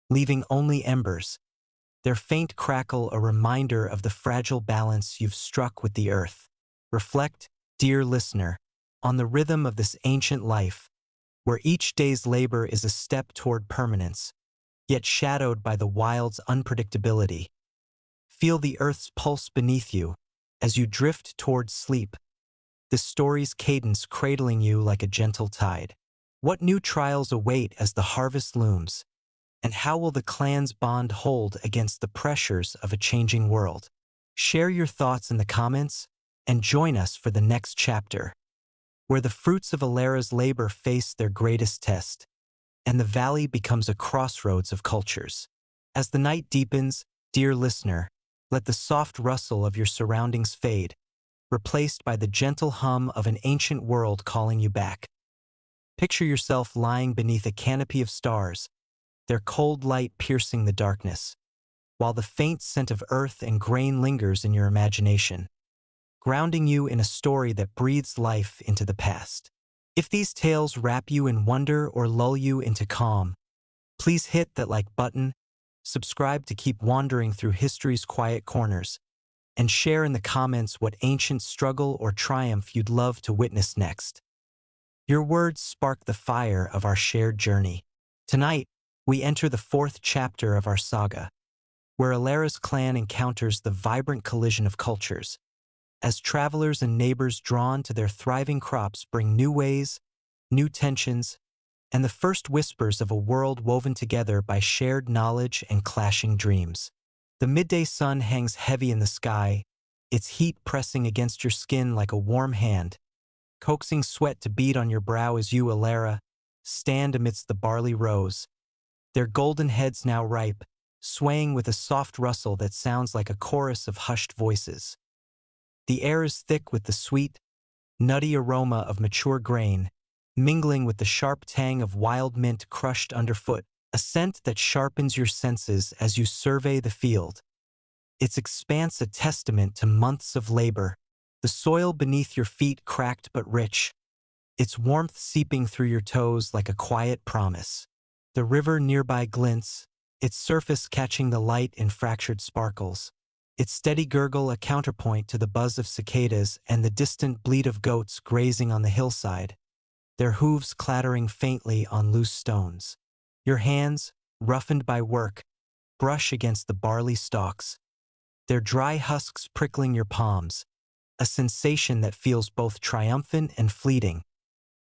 leaving only embers, their faint crackle a reminder of the fragile balance you've struck with the earth. Reflect, dear listener, on the rhythm of this ancient life, where each day's labor is a step toward permanence, yet shadowed by the wild's unpredictability. Feel the earth's pulse beneath you as you drift toward sleep, the story's cadence cradling you like a gentle tide. What new trials await as the harvest looms? And how will the clan's bond hold against the pressures of a changing world? Share your thoughts in the comments and join us for the next chapter, where the fruits of Alera's labor face their greatest test, and the valley becomes a crossroads of cultures. As the night deepens, dear listener, let the soft rustle of your surroundings fade, replaced by the gentle hum of an ancient world calling you back. Picture yourself lying beneath a canopy of stars, their cold light piercing the darkness, while the faint scent of earth and grain lingers in your imagination, grounding you in a story that breathes life into the past. If these tales wrap you in wonder or lull you into calm, please hit that like button, subscribe to keep wandering through history's quiet corners, and share in the comments what ancient struggle or triumph you'd love to witness next. Your words spark the fire of our shared journey. Tonight, we enter the fourth chapter of our saga, where Alara's clan encounters the vibrant collision of cultures, as travelers and neighbors drawn to their thriving crops bring new ways, new tensions, and the first whispers of a world woven together by shared knowledge and clashing dreams. The midday sun hangs heavy in the sky, its heat pressing against your skin like a warm hand, coaxing sweat to bead on your brow as you, Alara, stand amidst the barley rows, their golden heads now ripe, swaying with a soft rustle that sounds like a chorus of hushed voices. The air is thick with the sweet, nutty aroma of mature grain, mingling with the sharp tang of wild mint crushed underfoot, a scent that sharpens your senses as you survey the field. Its expanse a testament to months of labor, the soil beneath your feet cracked but rich, its warmth seeping through your toes like a quiet promise. The river nearby glints, its surface catching the light in fractured sparkles, its steady gurgle a counterpoint to the buzz of cicadas and the distant bleat of goats grazing on the hillside, their hooves clattering faintly on loose stones. Your hands, roughened by work, brush against the barley stalks, their dry husks prickling your palms, a sensation that feels both triumphant and fleeting,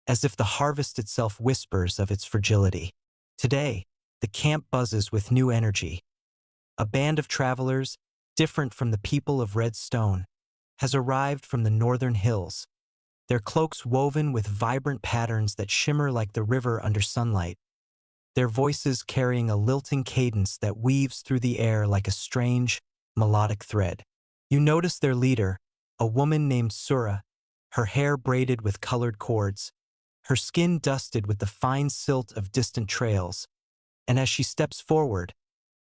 as if the harvest itself whispers of its fragility. Today, the camp buzzes with new energy. A band of travelers, different from the people of red stone, has arrived from the northern hills, their cloaks woven with vibrant patterns that shimmer like the river under sunlight, their voices carrying a lilting cadence that weaves through the air like a strange, melodic thread. You notice their leader, a woman named Sura, her hair braided with colored cords, her skin dusted with the fine silt of distant trails, and as she steps forward,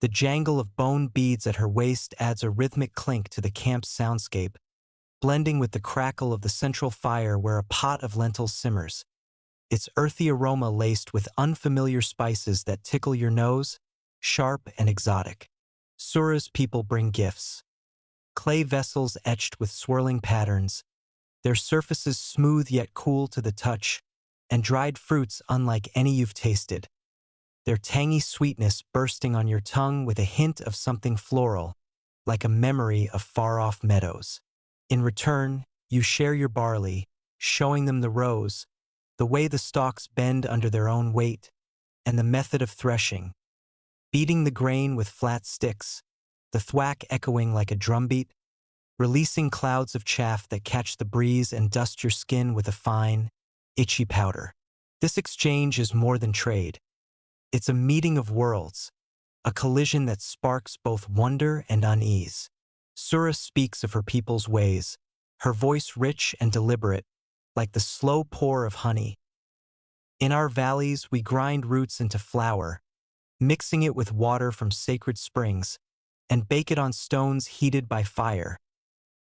the jangle of bone beads at her waist adds a rhythmic clink to the camp's soundscape, blending with the crackle of the central fire where a pot of lentils simmers, its earthy aroma laced with unfamiliar spices that tickle your nose, sharp and exotic. Sura's people bring gifts. Clay vessels etched with swirling patterns, their surfaces smooth yet cool to the touch, and dried fruits unlike any you've tasted, their tangy sweetness bursting on your tongue with a hint of something floral, like a memory of far-off meadows. In return, you share your barley, showing them the rows, the way the stalks bend under their own weight, and the method of threshing, beating the grain with flat sticks, the thwack echoing like a drumbeat, releasing clouds of chaff that catch the breeze and dust your skin with a fine, itchy powder. This exchange is more than trade. It's a meeting of worlds, a collision that sparks both wonder and unease. Sura speaks of her people's ways, her voice rich and deliberate, like the slow pour of honey. In our valleys, we grind roots into flour, mixing it with water from sacred springs, and bake it on stones heated by fire.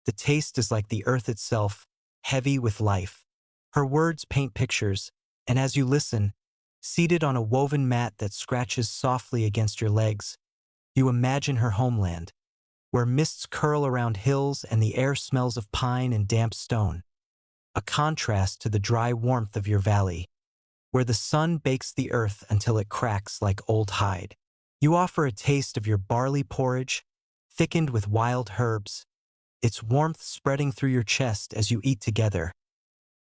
The taste is like the earth itself, heavy with life. Her words paint pictures, and as you listen, seated on a woven mat that scratches softly against your legs, you imagine her homeland, where mists curl around hills and the air smells of pine and damp stone, a contrast to the dry warmth of your valley, where the sun bakes the earth until it cracks like old hide. You offer a taste of your barley porridge, thickened with wild herbs, its warmth spreading through your chest as you eat together,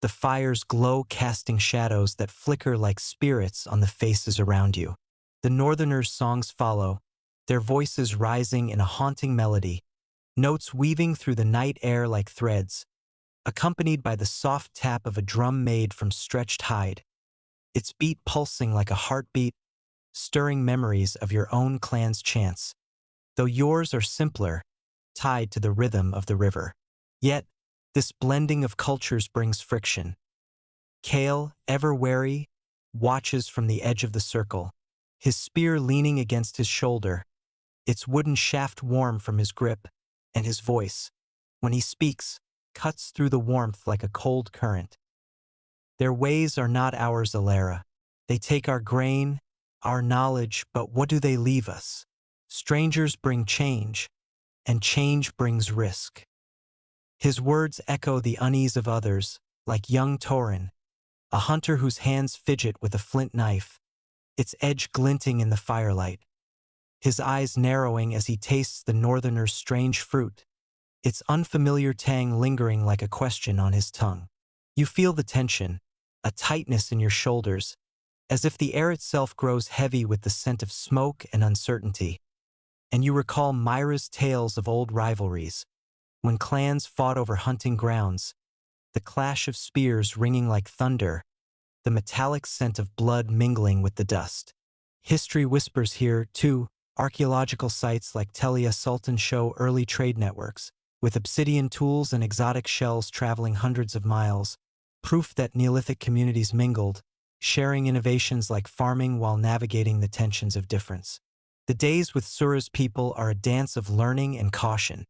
the fire's glow casting shadows that flicker like spirits on the faces around you. The northerners' songs follow, their voices rising in a haunting melody, notes weaving through the night air like threads, accompanied by the soft tap of a drum made from stretched hide, its beat pulsing like a heartbeat, stirring memories of your own clan's chants, though yours are simpler, tied to the rhythm of the river. Yet, this blending of cultures brings friction. Kale, ever wary, watches from the edge of the circle, his spear leaning against his shoulder, its wooden shaft warm from his grip, and his voice, when he speaks, cuts through the warmth like a cold current. Their ways are not ours, Alara. They take our grain, our knowledge, but what do they leave us? Strangers bring change, and change brings risk. His words echo the unease of others, like young Torin, a hunter whose hands fidget with a flint knife, its edge glinting in the firelight, his eyes narrowing as he tastes the northerner's strange fruit, its unfamiliar tang lingering like a question on his tongue. You feel the tension, a tightness in your shoulders, as if the air itself grows heavy with the scent of smoke and uncertainty. And you recall Myra's tales of old rivalries, when clans fought over hunting grounds, the clash of spears ringing like thunder, the metallic scent of blood mingling with the dust. History whispers here, too. Archaeological sites like Telia Sultan show early trade networks, with obsidian tools and exotic shells traveling hundreds of miles, proof that Neolithic communities mingled, sharing innovations like farming while navigating the tensions of difference. The days with Sura's people are a dance of learning and caution.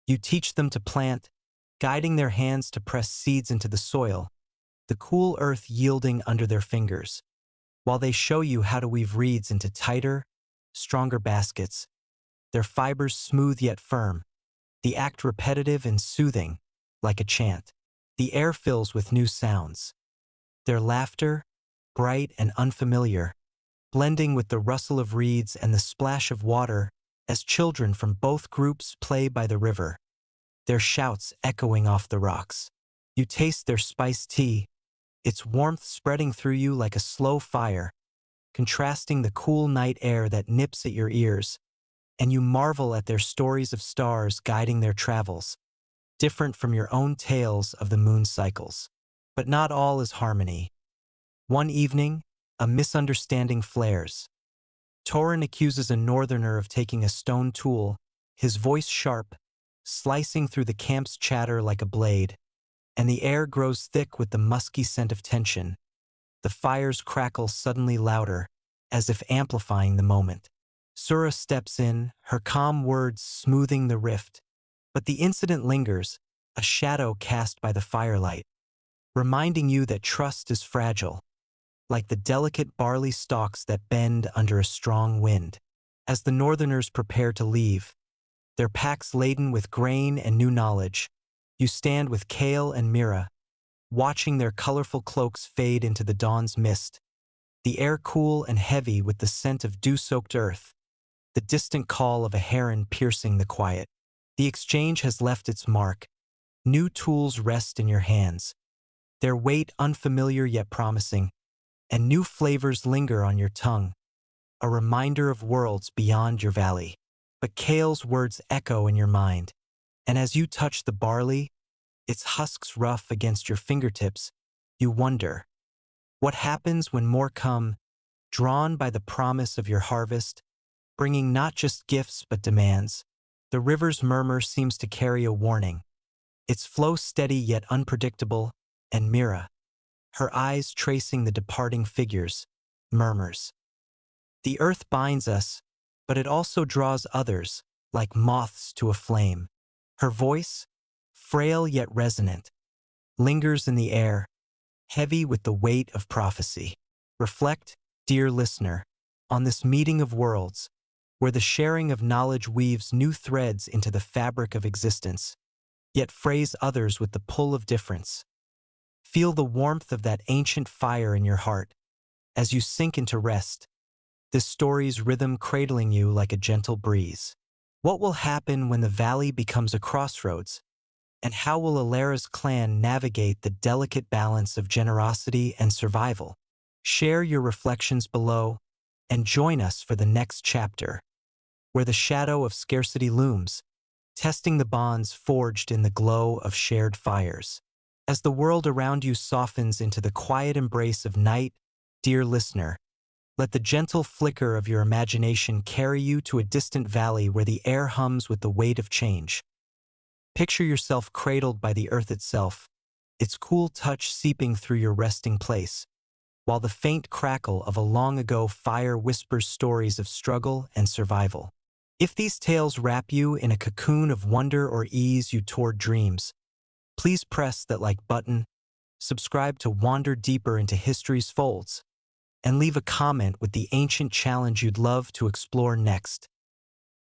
You teach them to plant, guiding their hands to press seeds into the soil, the cool earth yielding under their fingers, while they show you how to weave reeds into tighter, stronger baskets, their fibers smooth yet firm, the act repetitive and soothing, like a chant. The air fills with new sounds. Their laughter, bright and unfamiliar, blending with the rustle of reeds and the splash of water as children from both groups play by the river, their shouts echoing off the rocks. You taste their spiced tea, its warmth spreading through you like a slow fire, contrasting the cool night air that nips at your ears, and you marvel at their stories of stars guiding their travels, different from your own tales of the moon's cycles. But not all is harmony. One evening, a misunderstanding flares. Torin accuses a northerner of taking a stone tool, his voice sharp, slicing through the camp's chatter like a blade, and the air grows thick with the musky scent of tension. The fires crackle suddenly louder, as if amplifying the moment. Sura steps in, her calm words smoothing the rift, but the incident lingers, a shadow cast by the firelight, reminding you that trust is fragile, like the delicate barley stalks that bend under a strong wind. As the northerners prepare to leave, their packs laden with grain and new knowledge, you stand with Kale and Mira, watching their colorful cloaks fade into the dawn's mist, the air cool and heavy with the scent of dew-soaked earth, the distant call of a heron piercing the quiet. The exchange has left its mark. New tools rest in your hands, their weight unfamiliar yet promising, and new flavors linger on your tongue, a reminder of worlds beyond your valley. But Kale's words echo in your mind, and as you touch the barley, its husks rough against your fingertips, you wonder, what happens when more come, drawn by the promise of your harvest, bringing not just gifts but demands? The river's murmur seems to carry a warning, its flow steady yet unpredictable, and Mira, her eyes tracing the departing figures, murmurs. The earth binds us, but it also draws others, like moths to a flame. Her voice, frail yet resonant, lingers in the air, heavy with the weight of prophecy. Reflect, dear listener, on this meeting of worlds, where the sharing of knowledge weaves new threads into the fabric of existence, yet frays others with the pull of difference. Feel the warmth of that ancient fire in your heart as you sink into rest, this story's rhythm cradling you like a gentle breeze. What will happen when the valley becomes a crossroads? And how will Alara's clan navigate the delicate balance of generosity and survival? Share your reflections below and join us for the next chapter, where the shadow of scarcity looms, testing the bonds forged in the glow of shared fires. As the world around you softens into the quiet embrace of night, dear listener, let the gentle flicker of your imagination carry you to a distant valley where the air hums with the weight of change. Picture yourself cradled by the earth itself, its cool touch seeping through your resting place, while the faint crackle of a long-ago fire whispers stories of struggle and survival. If these tales wrap you in a cocoon of wonder or ease you toward dreams, please press that like button, subscribe to wander deeper into history's folds, and leave a comment with the ancient challenge you'd love to explore next.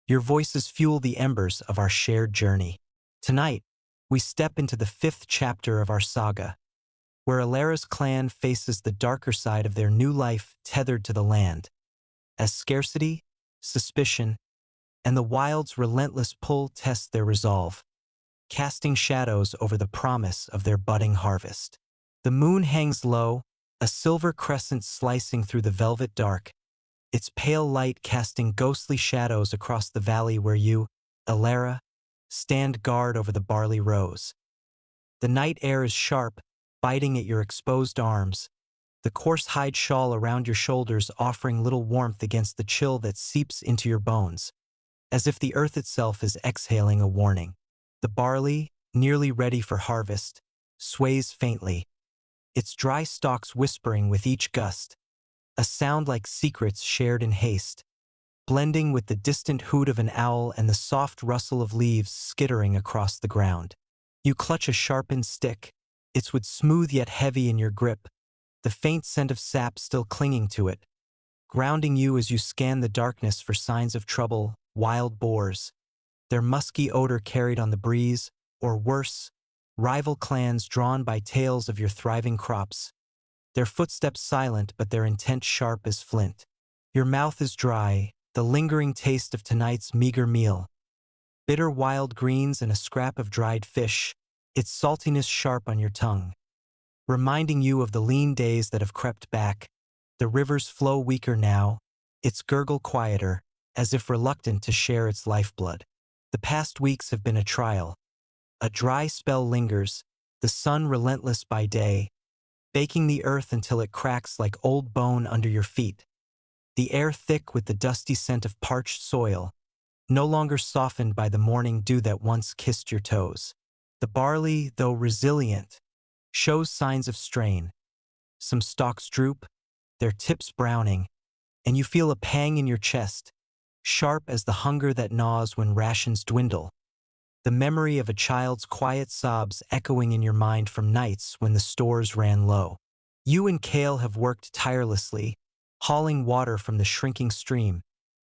Your voices fuel the embers of our shared journey. Tonight, we step into the fifth chapter of our saga, where Alara's clan faces the darker side of their new life tethered to the land, as scarcity, suspicion, and the wild's relentless pull test their resolve, casting shadows over the promise of their budding harvest. The moon hangs low, a silver crescent slicing through the velvet dark, its pale light casting ghostly shadows across the valley where you, Alara, stand guard over the barley rows. The night air is sharp, biting at your exposed arms, the coarse hide shawl around your shoulders offering little warmth against the chill that seeps into your bones, as if the earth itself is exhaling a warning. The barley, nearly ready for harvest, sways faintly, its dry stalks whispering with each gust, a sound like secrets shared in haste, blending with the distant hoot of an owl and the soft rustle of leaves skittering across the ground. You clutch a sharpened stick, its wood smooth yet heavy in your grip, the faint scent of sap still clinging to it, grounding you as you scan the darkness for signs of trouble, wild boars, their musky odor carried on the breeze, or worse, rival clans drawn by tales of your thriving crops, their footsteps silent but their intent sharp as flint. Your mouth is dry, the lingering taste of tonight's meager meal, bitter wild greens and a scrap of dried fish, its saltiness sharp on your tongue, reminding you of the lean days that have crept back. The river's flow weaker now, its gurgle quieter, as if reluctant to share its lifeblood. The past weeks have been a trial. A dry spell lingers, the sun relentless by day, baking the earth until it cracks like old bone under your feet. The air thick with the dusty scent of parched soil, no longer softened by the morning dew that once kissed your toes. The barley, though resilient, shows signs of strain. Some stalks droop, their tips browning, and you feel a pang in your chest, sharp as the hunger that gnaws when rations dwindle. The memory of a child's quiet sobs echoing in your mind from nights when the stores ran low. You and Kale have worked tirelessly, hauling water from the shrinking stream,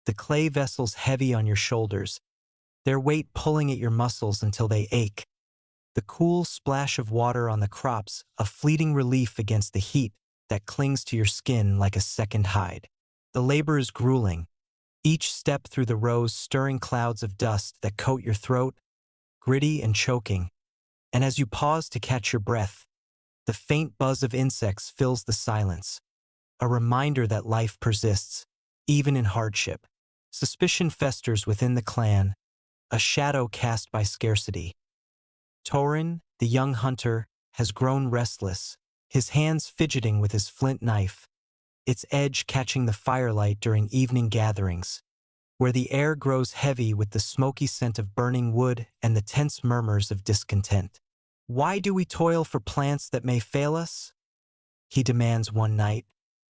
the clay vessels heavy on your shoulders, their weight pulling at your muscles until they ache. The cool splash of water on the crops, a fleeting relief against the heat that clings to your skin like a second hide. The labor is grueling, each step through the rows stirring clouds of dust that coat your throat, gritty and choking, and as you pause to catch your breath, the faint buzz of insects fills the silence, a reminder that life persists, even in hardship. Suspicion festers within the clan, a shadow cast by scarcity. Torin, the young hunter, has grown restless, his hands fidgeting with his flint knife, its edge catching the firelight during evening gatherings, where the air grows heavy with the smoky scent of burning wood and the tense murmurs of discontent. "Why do we toil for plants that may fail us?" he demands one night,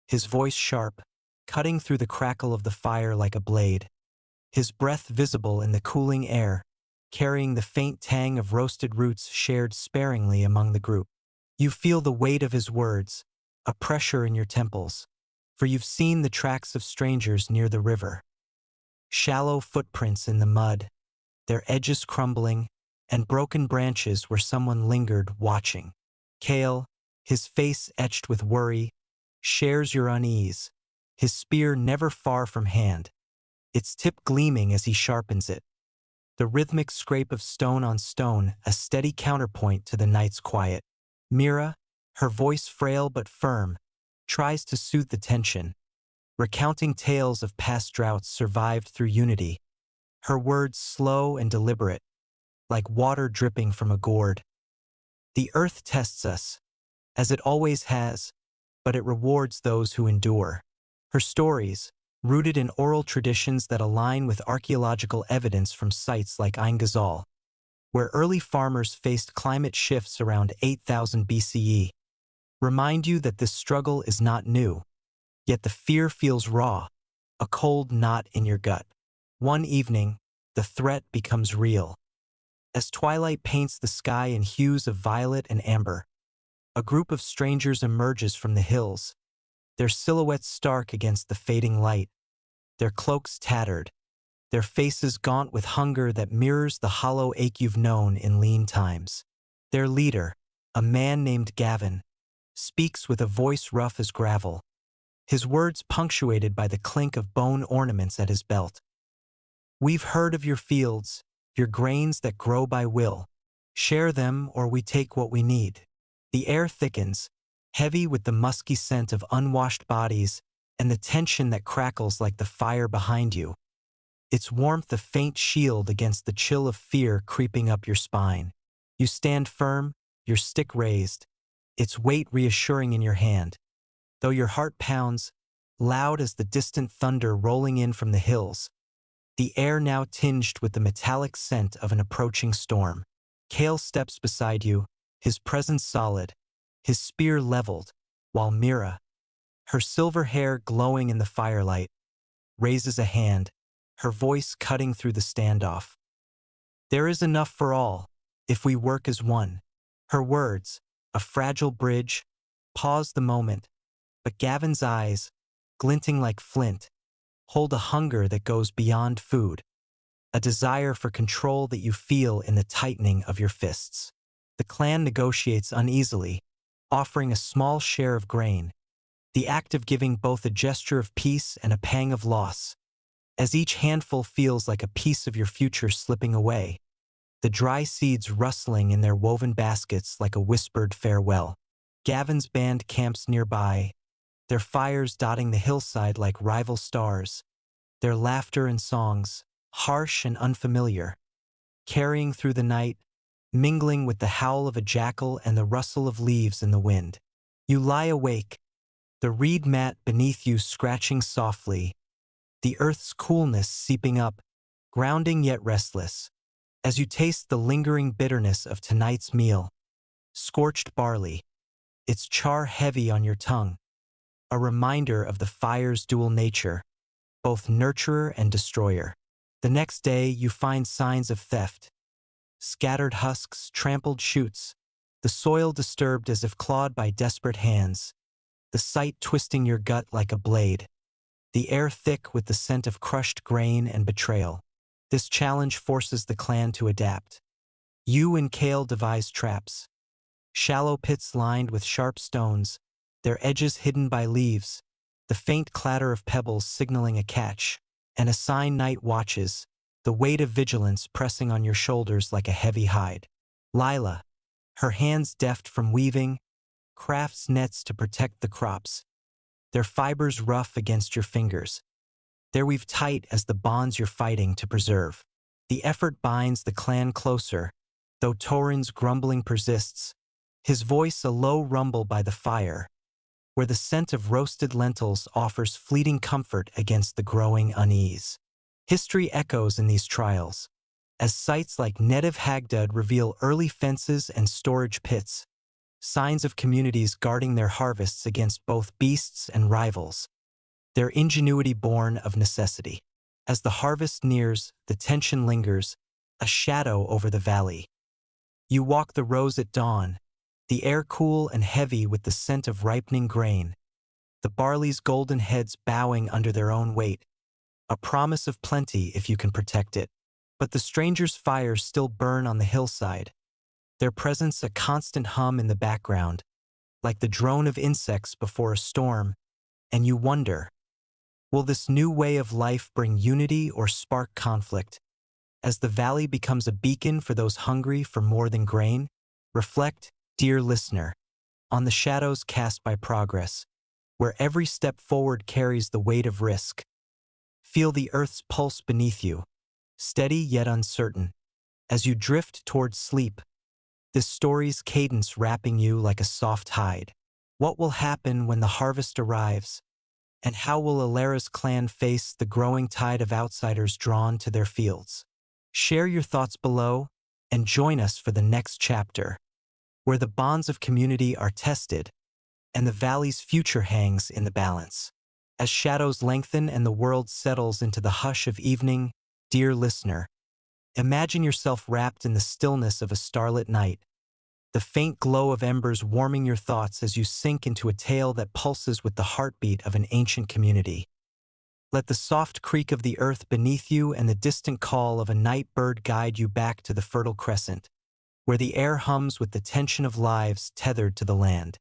his voice sharp, cutting through the crackle of the fire like a blade, his breath visible in the cooling air, carrying the faint tang of roasted roots shared sparingly among the group. You feel the weight of his words, a pressure in your temples, for you've seen the tracks of strangers near the river. Shallow footprints in the mud, their edges crumbling, and broken branches where someone lingered watching. Kale, his face etched with worry, shares your unease, his spear never far from hand, its tip gleaming as he sharpens it. The rhythmic scrape of stone on stone, a steady counterpoint to the night's quiet. Mira, her voice frail but firm, tries to soothe the tension, recounting tales of past droughts survived through unity, her words slow and deliberate, like water dripping from a gourd. The earth tests us, as it always has, but it rewards those who endure. Her stories, rooted in oral traditions that align with archaeological evidence from sites like Ain Ghazal, where early farmers faced climate shifts around 8000 BCE, remind you that this struggle is not new, yet the fear feels raw, a cold knot in your gut. One evening, the threat becomes real. As twilight paints the sky in hues of violet and amber, A group of strangers emerges from the hills, their silhouettes stark against the fading light, their cloaks tattered, their faces gaunt with hunger that mirrors the hollow ache you've known in lean times. Their leader, a man named Gavin, speaks with a voice rough as gravel, his words punctuated by the clink of bone ornaments at his belt. "We've heard of your fields, your grains that grow by will. Share them or we take what we need." The air thickens, heavy with the musky scent of unwashed bodies and the tension that crackles like the fire behind you. Its warmth a faint shield against the chill of fear creeping up your spine. You stand firm, your stick raised, its weight reassuring in your hand, though your heart pounds, loud as the distant thunder rolling in from the hills, the air now tinged with the metallic scent of an approaching storm. Kale steps beside you, his presence solid, his spear leveled, while Mira, her silver hair glowing in the firelight, raises a hand, her voice cutting through the standoff. "There is enough for all, if we work as one." Her words, a fragile bridge, pause the moment, but Gavin's eyes, glinting like flint, hold a hunger that goes beyond food, a desire for control that you feel in the tightening of your fists. The clan negotiates uneasily, offering a small share of grain, the act of giving both a gesture of peace and a pang of loss, as each handful feels like a piece of your future slipping away, the dry seeds rustling in their woven baskets like a whispered farewell. Gavin's band camps nearby, their fires dotting the hillside like rival stars, their laughter and songs, harsh and unfamiliar, carrying through the night, mingling with the howl of a jackal and the rustle of leaves in the wind. You lie awake, the reed mat beneath you scratching softly, the earth's coolness seeping up, grounding yet restless, as you taste the lingering bitterness of tonight's meal. Scorched barley, its char heavy on your tongue, a reminder of the fire's dual nature, both nurturer and destroyer. The next day you find signs of theft, scattered husks, trampled shoots, the soil disturbed as if clawed by desperate hands, the sight twisting your gut like a blade, the air thick with the scent of crushed grain and betrayal. This challenge forces the clan to adapt. You and Kale devise traps, shallow pits lined with sharp stones, their edges hidden by leaves, the faint clatter of pebbles signaling a catch, and assign night watches, the weight of vigilance pressing on your shoulders like a heavy hide. Lila, her hands deft from weaving, crafts nets to protect the crops, their fibers rough against your fingers. They're weaved tight as the bonds you're fighting to preserve. The effort binds the clan closer, though Torin's grumbling persists, his voice a low rumble by the fire, where the scent of roasted lentils offers fleeting comfort against the growing unease. History echoes in these trials, as sites like Netiv Hagdud reveal early fences and storage pits, signs of communities guarding their harvests against both beasts and rivals, their ingenuity born of necessity. As the harvest nears, the tension lingers, a shadow over the valley. You walk the rows at dawn, the air cool and heavy with the scent of ripening grain, the barley's golden heads bowing under their own weight, a promise of plenty if you can protect it. But the strangers' fires still burn on the hillside, their presence a constant hum in the background, like the drone of insects before a storm, and you wonder, will this new way of life bring unity or spark conflict? As the valley becomes a beacon for those hungry for more than grain, reflect, dear listener, on the shadows cast by progress, where every step forward carries the weight of risk. Feel the earth's pulse beneath you, steady yet uncertain, as you drift towards sleep, this story's cadence wrapping you like a soft hide. What will happen when the harvest arrives? And how will Alara's clan face the growing tide of outsiders drawn to their fields? Share your thoughts below and join us for the next chapter, where the bonds of community are tested and the valley's future hangs in the balance. As shadows lengthen and the world settles into the hush of evening, dear listener, imagine yourself wrapped in the stillness of a starlit night, the faint glow of embers warming your thoughts as you sink into a tale that pulses with the heartbeat of an ancient community. Let the soft creak of the earth beneath you and the distant call of a night bird guide you back to the fertile Crescent, where the air hums with the tension of lives tethered to the land.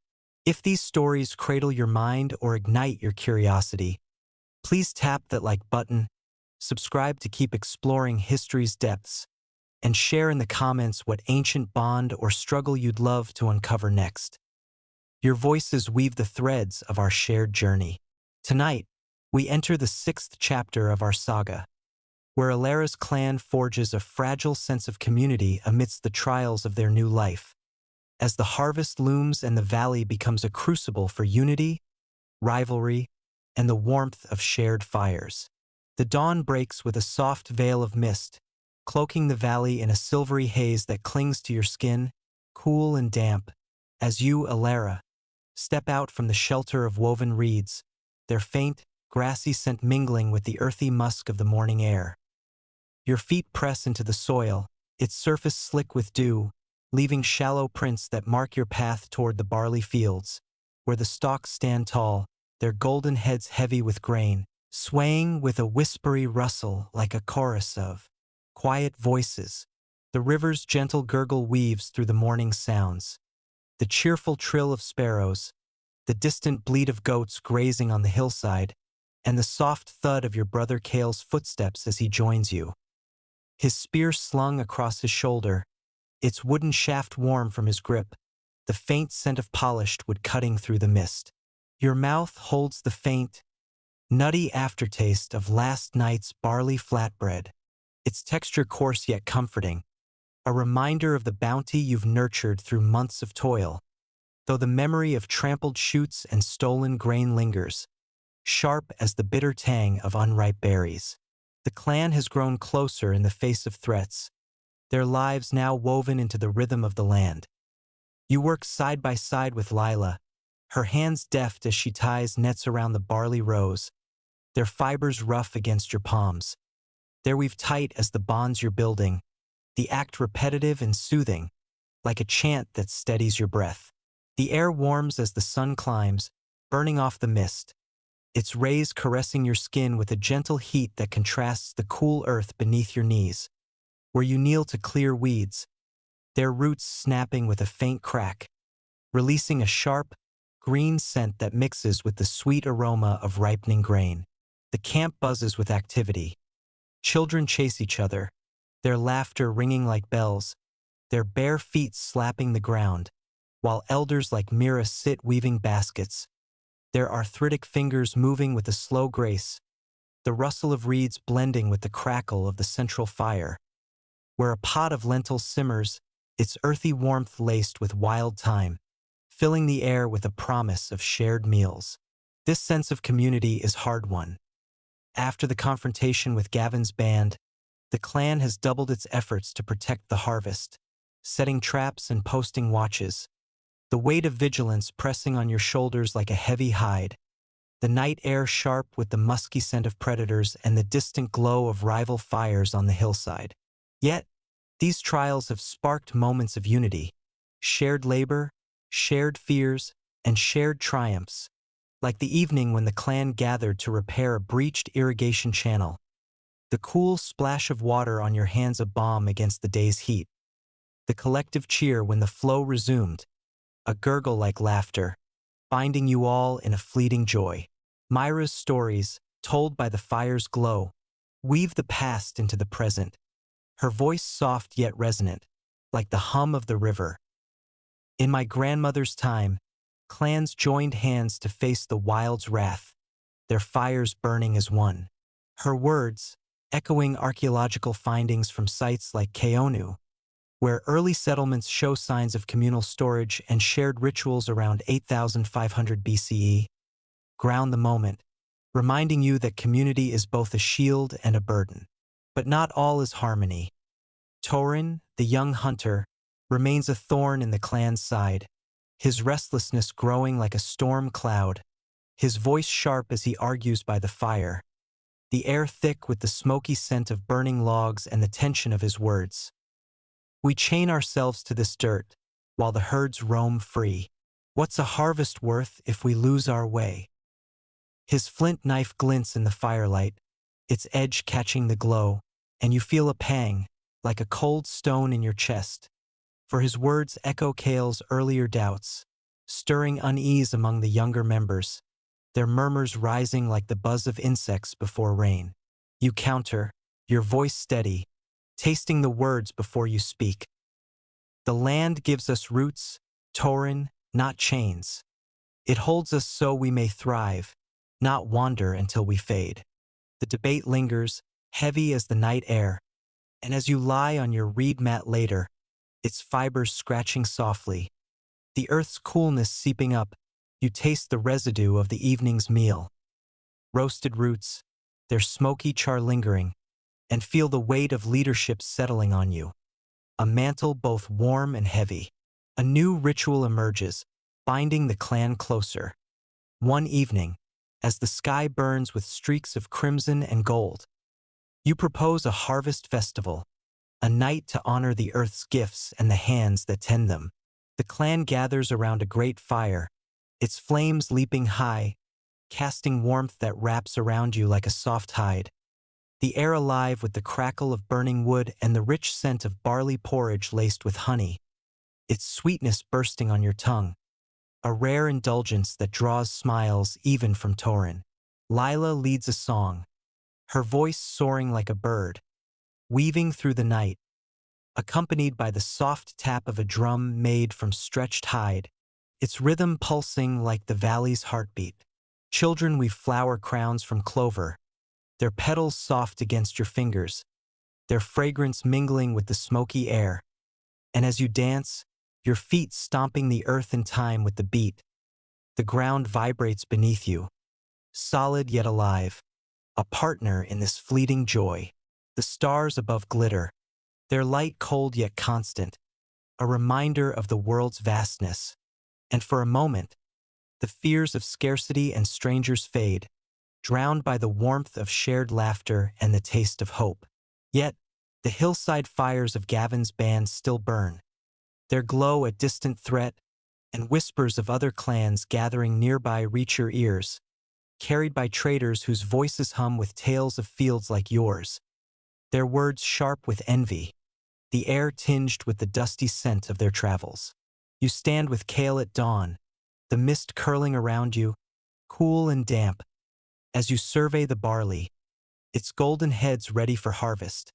If these stories cradle your mind or ignite your curiosity, please tap that like button, subscribe to keep exploring history's depths, and share in the comments what ancient bond or struggle you'd love to uncover next. Your voices weave the threads of our shared journey. Tonight, we enter the 6th chapter of our saga, where Alara's clan forges a fragile sense of community amidst the trials of their new life, as the harvest looms and the valley becomes a crucible for unity, rivalry, and the warmth of shared fires. The dawn breaks with a soft veil of mist, cloaking the valley in a silvery haze that clings to your skin, cool and damp, as you, Alara, step out from the shelter of woven reeds, their faint, grassy scent mingling with the earthy musk of the morning air. Your feet press into the soil, its surface slick with dew, leaving shallow prints that mark your path toward the barley fields, where the stalks stand tall, their golden heads heavy with grain, swaying with a whispery rustle like a chorus of quiet voices. The river's gentle gurgle weaves through the morning sounds, the cheerful trill of sparrows, the distant bleat of goats grazing on the hillside, and the soft thud of your brother Kale's footsteps as he joins you. His spear slung across his shoulder, its wooden shaft warm from his grip, the faint scent of polished wood cutting through the mist. Your mouth holds the faint, nutty aftertaste of last night's barley flatbread, its texture coarse yet comforting, a reminder of the bounty you've nurtured through months of toil, though the memory of trampled shoots and stolen grain lingers, sharp as the bitter tang of unripe berries. The clan has grown closer in the face of threats, their lives now woven into the rhythm of the land. You work side by side with Lila, her hands deft as she ties nets around the barley rows, their fibers rough against your palms. They're weave tight as the bonds you're building, the act repetitive and soothing, like a chant that steadies your breath. The air warms as the sun climbs, burning off the mist, its rays caressing your skin with a gentle heat that contrasts the cool earth beneath your knees, where you kneel to clear weeds, their roots snapping with a faint crack, releasing a sharp, green scent that mixes with the sweet aroma of ripening grain. The camp buzzes with activity. Children chase each other, their laughter ringing like bells, their bare feet slapping the ground, while elders like Mira sit weaving baskets, their arthritic fingers moving with a slow grace, the rustle of reeds blending with the crackle of the central fire, where a pot of lentils simmers, its earthy warmth laced with wild thyme, filling the air with a promise of shared meals. This sense of community is hard-won. After the confrontation with Gavin's band, the clan has doubled its efforts to protect the harvest, setting traps and posting watches, the weight of vigilance pressing on your shoulders like a heavy hide, the night air sharp with the musky scent of predators and the distant glow of rival fires on the hillside. Yet, these trials have sparked moments of unity, shared labor, shared fears, and shared triumphs, like the evening when the clan gathered to repair a breached irrigation channel, the cool splash of water on your hands a balm against the day's heat, the collective cheer when the flow resumed, a gurgle-like laughter, binding you all in a fleeting joy. Myra's stories, told by the fire's glow, weave the past into the present, her voice soft yet resonant, like the hum of the river. In my grandmother's time, clans joined hands to face the wild's wrath, their fires burning as one. Her words, echoing archaeological findings from sites like Keonu, where early settlements show signs of communal storage and shared rituals around 8,500 BCE, ground the moment, reminding you that community is both a shield and a burden. But not all is harmony. Torin, the young hunter, remains a thorn in the clan's side, his restlessness growing like a storm cloud, his voice sharp as he argues by the fire, the air thick with the smoky scent of burning logs and the tension of his words. We chain ourselves to this dirt, while the herds roam free. What's a harvest worth if we lose our way? His flint knife glints in the firelight, its edge catching the glow, and you feel a pang, like a cold stone in your chest. For his words echo Kale's earlier doubts, stirring unease among the younger members, their murmurs rising like the buzz of insects before rain. You counter, your voice steady, tasting the words before you speak. The land gives us roots, Tauren, not chains. It holds us so we may thrive, not wander until we fade. The debate lingers, heavy as the night air, and as you lie on your reed mat later, its fibers scratching softly, the earth's coolness seeping up, you taste the residue of the evening's meal. Roasted roots, their smoky char lingering, and feel the weight of leadership settling on you. A mantle both warm and heavy. A new ritual emerges, binding the clan closer. One evening, as the sky burns with streaks of crimson and gold, you propose a harvest festival, a night to honor the earth's gifts and the hands that tend them. The clan gathers around a great fire, its flames leaping high, casting warmth that wraps around you like a soft hide. The air alive with the crackle of burning wood and the rich scent of barley porridge laced with honey, its sweetness bursting on your tongue, a rare indulgence that draws smiles even from Tauren. Lila leads a song, her voice soaring like a bird, weaving through the night, accompanied by the soft tap of a drum made from stretched hide, its rhythm pulsing like the valley's heartbeat. Children weave flower crowns from clover, their petals soft against your fingers, their fragrance mingling with the smoky air. And as you dance, your feet stomping the earth in time with the beat, the ground vibrates beneath you, solid yet alive, a partner in this fleeting joy. The stars above glitter, their light cold yet constant, a reminder of the world's vastness. And for a moment, the fears of scarcity and strangers fade, drowned by the warmth of shared laughter and the taste of hope. Yet, the hillside fires of Gavin's band still burn, their glow a distant threat, and whispers of other clans gathering nearby reach your ears, carried by traders whose voices hum with tales of fields like yours, their words sharp with envy, the air tinged with the dusty scent of their travels. You stand with Kale at dawn, the mist curling around you, cool and damp, as you survey the barley, its golden heads ready for harvest,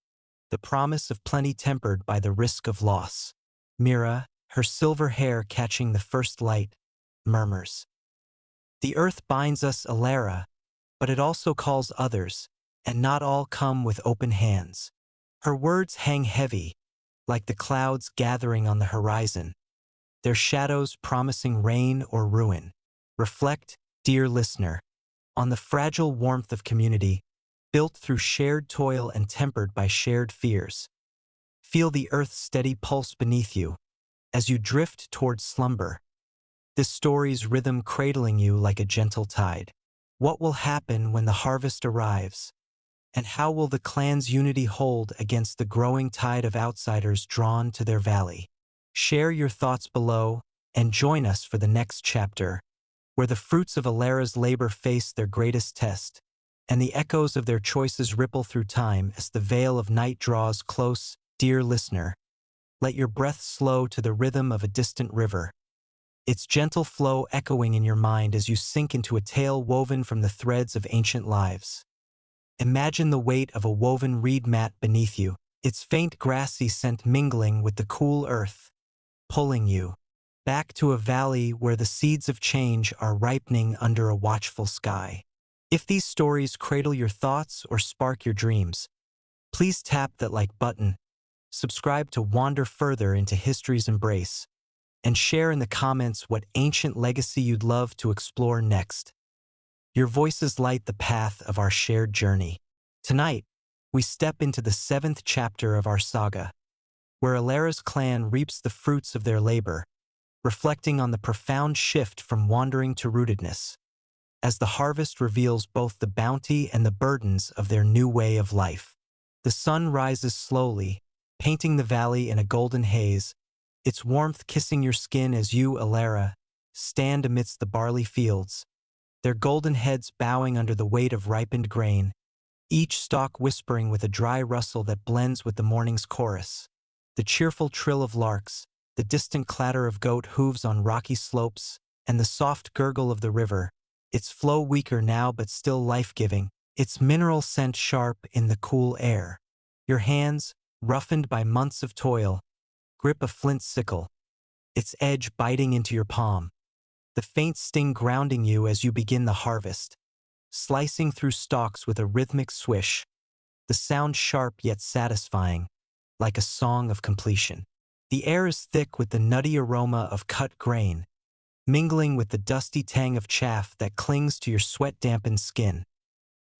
the promise of plenty tempered by the risk of loss. Mira, her silver hair catching the first light, murmurs, "The earth binds us, Alara, but it also calls others, and not all come with open hands." Her words hang heavy, like the clouds gathering on the horizon, their shadows promising rain or ruin. Reflect, dear listener, on the fragile warmth of community, built through shared toil and tempered by shared fears. Feel the earth's steady pulse beneath you, as you drift towards slumber, this story's rhythm cradling you like a gentle tide. What will happen when the harvest arrives? And how will the clan's unity hold against the growing tide of outsiders drawn to their valley? Share your thoughts below, and join us for the next chapter, where the fruits of Alara's labor face their greatest test, and the echoes of their choices ripple through time as the veil of night draws close. Dear listener, let your breath slow to the rhythm of a distant river, its gentle flow echoing in your mind as you sink into a tale woven from the threads of ancient lives. Imagine the weight of a woven reed mat beneath you, its faint grassy scent mingling with the cool earth, pulling you back to a valley where the seeds of change are ripening under a watchful sky. If these stories cradle your thoughts or spark your dreams, please tap that like button, subscribe to wander further into history's embrace, and share in the comments what ancient legacy you'd love to explore next. Your voices light the path of our shared journey. Tonight, we step into the 7th chapter of our saga, where Alara's clan reaps the fruits of their labor, reflecting on the profound shift from wandering to rootedness, as the harvest reveals both the bounty and the burdens of their new way of life. The sun rises slowly, painting the valley in a golden haze, its warmth kissing your skin as you, Alara, stand amidst the barley fields, their golden heads bowing under the weight of ripened grain, each stalk whispering with a dry rustle that blends with the morning's chorus. The cheerful trill of larks, the distant clatter of goat hooves on rocky slopes, and the soft gurgle of the river, its flow weaker now but still life-giving, its mineral scent sharp in the cool air. Your hands, roughened by months of toil, grip a flint sickle, its edge biting into your palm, the faint sting grounding you as you begin the harvest, slicing through stalks with a rhythmic swish, the sound sharp yet satisfying, like a song of completion. The air is thick with the nutty aroma of cut grain, mingling with the dusty tang of chaff that clings to your sweat-dampened skin,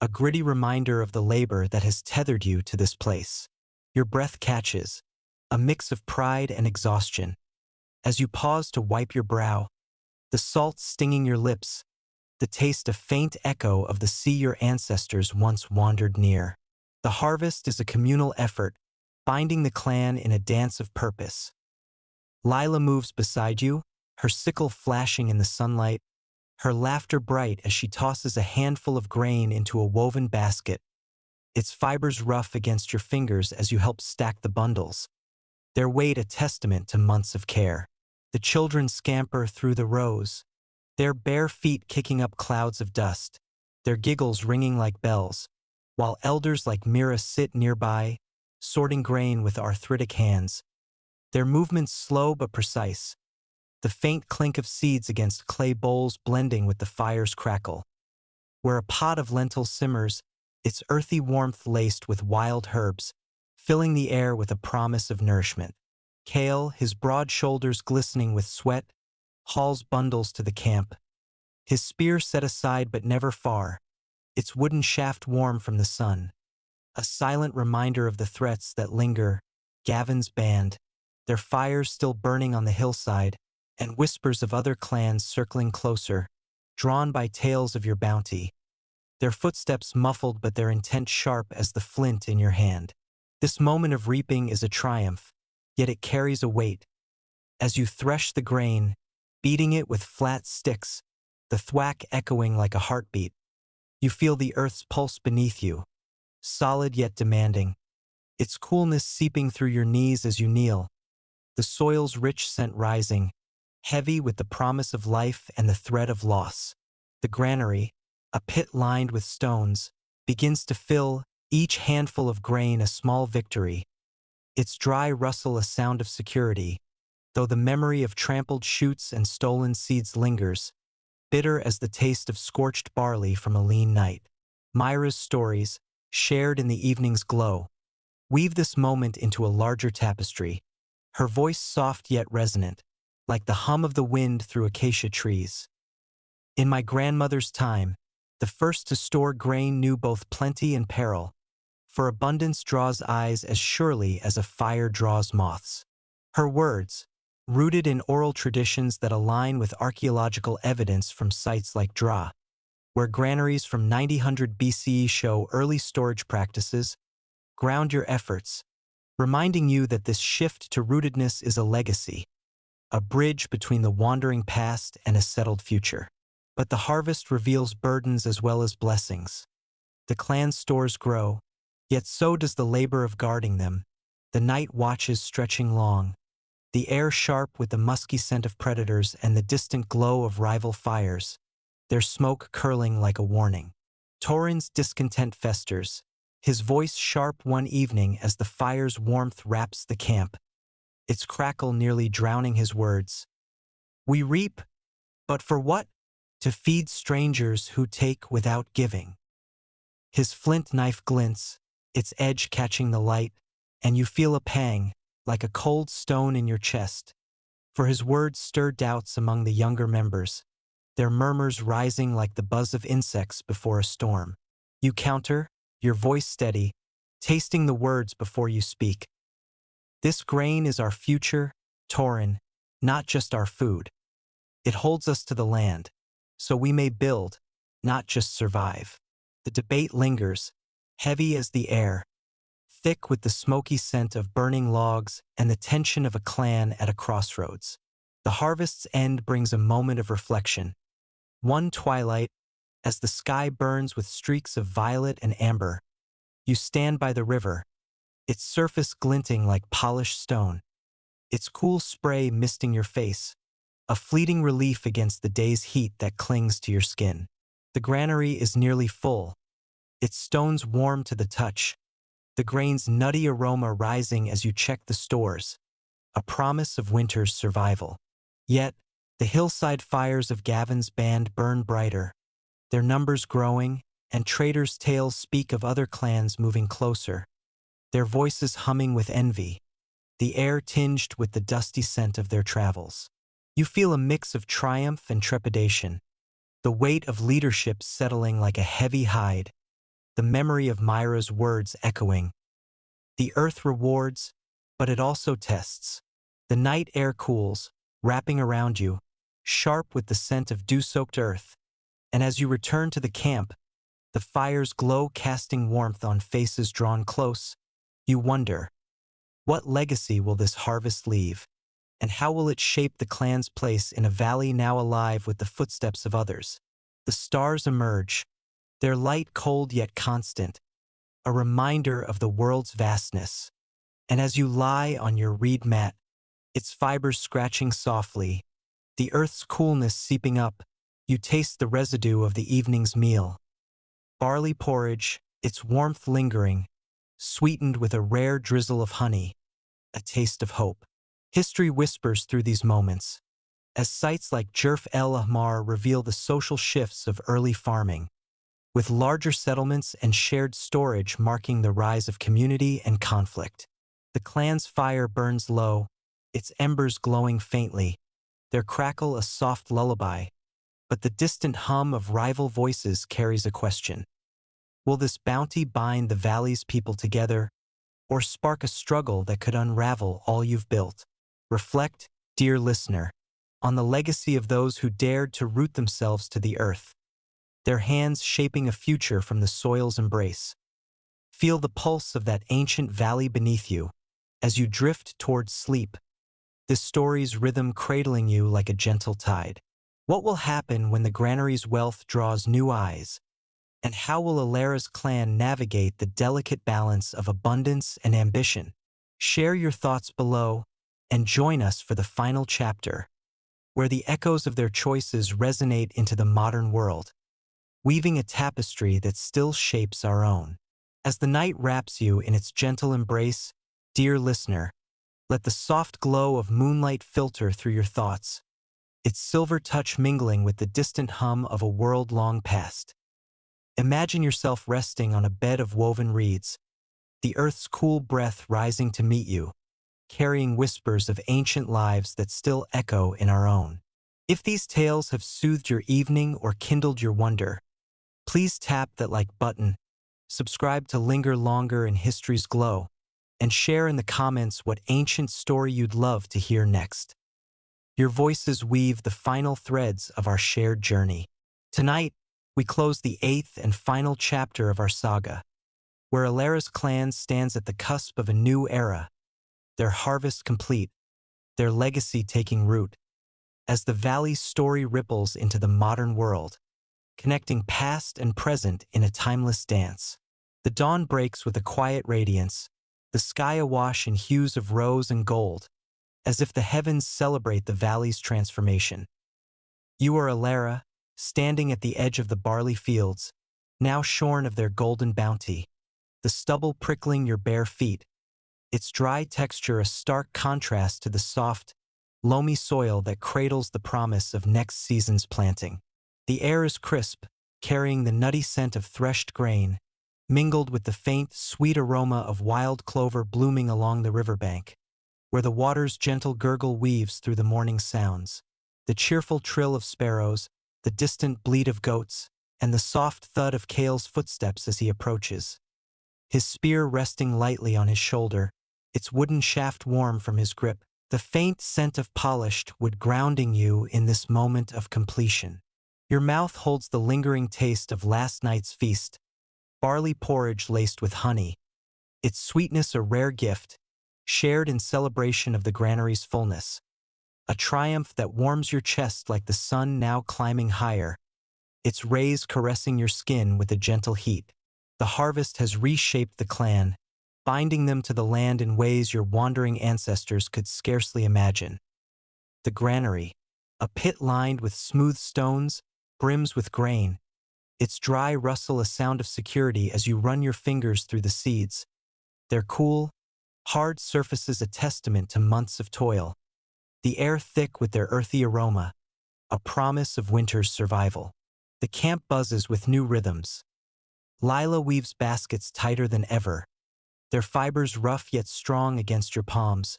a gritty reminder of the labor that has tethered you to this place. Your breath catches, a mix of pride and exhaustion. As you pause to wipe your brow, the salt stinging your lips, the taste a faint echo of the sea your ancestors once wandered near. The harvest is a communal effort, binding the clan in a dance of purpose. Lila moves beside you, her sickle flashing in the sunlight, her laughter bright as she tosses a handful of grain into a woven basket, its fibers rough against your fingers as you help stack the bundles, their weight a testament to months of care. The children scamper through the rows, their bare feet kicking up clouds of dust, their giggles ringing like bells, while elders like Mira sit nearby, sorting grain with arthritic hands, their movements slow but precise, the faint clink of seeds against clay bowls blending with the fire's crackle. Where a pot of lentils simmers, its earthy warmth laced with wild herbs, filling the air with a promise of nourishment. Kale, his broad shoulders glistening with sweat, hauls bundles to the camp, his spear set aside but never far, its wooden shaft warm from the sun. A silent reminder of the threats that linger, Gavin's band, their fires still burning on the hillside, and whispers of other clans circling closer, drawn by tales of your bounty, their footsteps muffled but their intent sharp as the flint in your hand. This moment of reaping is a triumph, yet it carries a weight. As you thresh the grain, beating it with flat sticks, the thwack echoing like a heartbeat, you feel the earth's pulse beneath you, solid yet demanding, its coolness seeping through your knees as you kneel, the soil's rich scent rising, heavy with the promise of life and the threat of loss. The granary, a pit lined with stones, begins to fill, each handful of grain a small victory, its dry rustle a sound of security, though the memory of trampled shoots and stolen seeds lingers, bitter as the taste of scorched barley from a lean night. Myra's stories, shared in the evening's glow, weave this moment into a larger tapestry, her voice soft yet resonant, like the hum of the wind through acacia trees. In my grandmother's time, the first to store grain knew both plenty and peril, for abundance draws eyes as surely as a fire draws moths. Her words, rooted in oral traditions that align with archaeological evidence from sites like Dra, where granaries from 9000 BCE show early storage practices, ground your efforts, reminding you that this shift to rootedness is a legacy, a bridge between the wandering past and a settled future. But the harvest reveals burdens as well as blessings. The clan's stores grow, yet so does the labor of guarding them, the night watches stretching long, the air sharp with the musky scent of predators and the distant glow of rival fires, their smoke curling like a warning. Torin's discontent festers, his voice sharp one evening as the fire's warmth wraps the camp, its crackle nearly drowning his words. We reap, but for what? To feed strangers who take without giving. His flint knife glints, its edge catching the light, and you feel a pang, like a cold stone in your chest. For his words stir doubts among the younger members, their murmurs rising like the buzz of insects before a storm. You counter, your voice steady, tasting the words before you speak. This grain is our future, Torin, not just our food. It holds us to the land, so we may build, not just survive. The debate lingers, heavy as the air, thick with the smoky scent of burning logs and the tension of a clan at a crossroads. The harvest's end brings a moment of reflection. One twilight, as the sky burns with streaks of violet and amber, you stand by the river, its surface glinting like polished stone, its cool spray misting your face, a fleeting relief against the day's heat that clings to your skin. The granary is nearly full, its stones warm to the touch, the grain's nutty aroma rising as you check the stores, a promise of winter's survival. Yet, the hillside fires of Gavin's band burn brighter, their numbers growing, and traders' tales speak of other clans moving closer, their voices humming with envy, the air tinged with the dusty scent of their travels. You feel a mix of triumph and trepidation, the weight of leadership settling like a heavy hide, the memory of Myra's words echoing. The earth rewards, but it also tests. The night air cools, wrapping around you, sharp with the scent of dew-soaked earth, and as you return to the camp, the fire's glow casting warmth on faces drawn close, you wonder, what legacy will this harvest leave, and how will it shape the clan's place in a valley now alive with the footsteps of others? The stars emerge, their light cold yet constant, a reminder of the world's vastness. And as you lie on your reed mat, its fibers scratching softly, the earth's coolness seeping up, you taste the residue of the evening's meal. Barley porridge, its warmth lingering, sweetened with a rare drizzle of honey, a taste of hope. History whispers through these moments, as sites like Jerf El Ahmar reveal the social shifts of early farming, with larger settlements and shared storage marking the rise of community and conflict. The clan's fire burns low, its embers glowing faintly, their crackle a soft lullaby, but the distant hum of rival voices carries a question. Will this bounty bind the valley's people together, or spark a struggle that could unravel all you've built? Reflect, dear listener, on the legacy of those who dared to root themselves to the earth, their hands shaping a future from the soil's embrace. Feel the pulse of that ancient valley beneath you as you drift towards sleep, this story's rhythm cradling you like a gentle tide. What will happen when the granary's wealth draws new eyes? And how will Alara's clan navigate the delicate balance of abundance and ambition? Share your thoughts below and join us for the final chapter, where the echoes of their choices resonate into the modern world, weaving a tapestry that still shapes our own. As the night wraps you in its gentle embrace, dear listener, let the soft glow of moonlight filter through your thoughts, its silver touch mingling with the distant hum of a world long past. Imagine yourself resting on a bed of woven reeds, the earth's cool breath rising to meet you, carrying whispers of ancient lives that still echo in our own. If these tales have soothed your evening or kindled your wonder, please tap that like button, subscribe to linger longer in history's glow, and share in the comments what ancient story you'd love to hear next. Your voices weave the final threads of our shared journey. Tonight, we close the 8th and final chapter of our saga, where Alara's clan stands at the cusp of a new era, their harvest complete, their legacy taking root, as the valley's story ripples into the modern world, connecting past and present in a timeless dance. The dawn breaks with a quiet radiance, the sky awash in hues of rose and gold, as if the heavens celebrate the valley's transformation. You are Alara, standing at the edge of the barley fields, now shorn of their golden bounty, the stubble prickling your bare feet, its dry texture a stark contrast to the soft, loamy soil that cradles the promise of next season's planting. The air is crisp, carrying the nutty scent of threshed grain, mingled with the faint, sweet aroma of wild clover blooming along the riverbank, where the water's gentle gurgle weaves through the morning sounds, the cheerful trill of sparrows, the distant bleat of goats, and the soft thud of Kale's footsteps as he approaches. His spear resting lightly on his shoulder, its wooden shaft warm from his grip, the faint scent of polished wood grounding you in this moment of completion. Your mouth holds the lingering taste of last night's feast, barley porridge laced with honey, its sweetness a rare gift, shared in celebration of the granary's fullness. A triumph that warms your chest like the sun now climbing higher, its rays caressing your skin with a gentle heat. The harvest has reshaped the clan, binding them to the land in ways your wandering ancestors could scarcely imagine. The granary, a pit lined with smooth stones, brims with grain, its dry rustle a sound of security as you run your fingers through the seeds. Their cool, hard surfaces a testament to months of toil, the air thick with their earthy aroma, a promise of winter's survival. The camp buzzes with new rhythms. Lila weaves baskets tighter than ever, their fibers rough yet strong against your palms,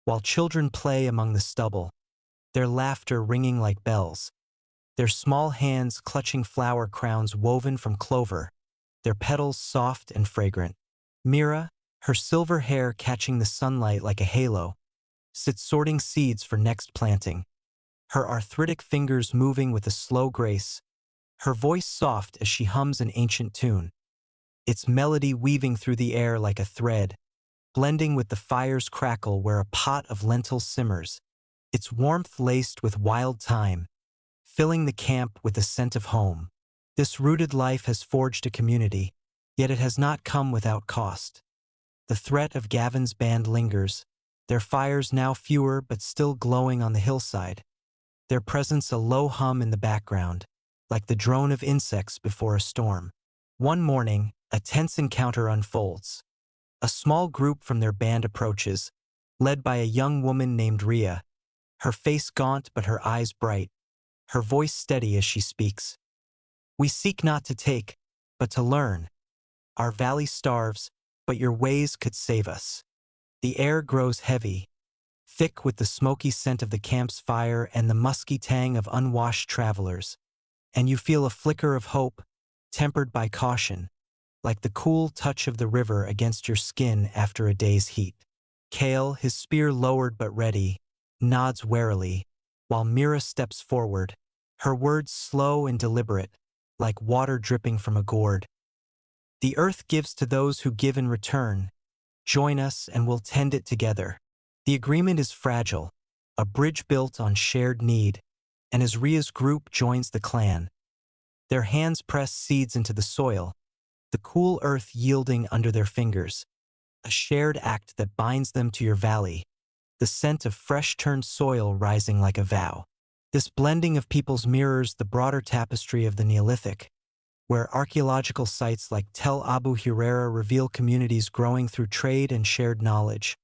while children play among the stubble, their laughter ringing like bells, their small hands clutching flower crowns woven from clover, their petals soft and fragrant. Mira, her silver hair catching the sunlight like a halo, sits sorting seeds for next planting, her arthritic fingers moving with a slow grace, her voice soft as she hums an ancient tune, its melody weaving through the air like a thread, blending with the fire's crackle where a pot of lentils simmers, its warmth laced with wild thyme, filling the camp with the scent of home. This rooted life has forged a community, yet it has not come without cost. The threat of Gavin's band lingers, their fires now fewer but still glowing on the hillside, their presence a low hum in the background, like the drone of insects before a storm. One morning, a tense encounter unfolds. A small group from their band approaches, led by a young woman named Rhea, her face gaunt but her eyes bright, her voice steady as she speaks. We seek not to take, but to learn. Our valley starves, but your ways could save us. The air grows heavy, thick with the smoky scent of the camp's fire and the musky tang of unwashed travelers, and you feel a flicker of hope, tempered by caution, like the cool touch of the river against your skin after a day's heat. Kale, his spear lowered but ready, nods warily, while Mira steps forward, her words slow and deliberate, like water dripping from a gourd. The earth gives to those who give in return. Join us and we'll tend it together. The agreement is fragile, a bridge built on shared need, and as Rhea's group joins the clan, their hands press seeds into the soil, the cool earth yielding under their fingers, a shared act that binds them to your valley, the scent of fresh-turned soil rising like a vow. This blending of peoples mirrors the broader tapestry of the Neolithic, where archaeological sites like Tel Abu Hurera reveal communities growing through trade and shared knowledge,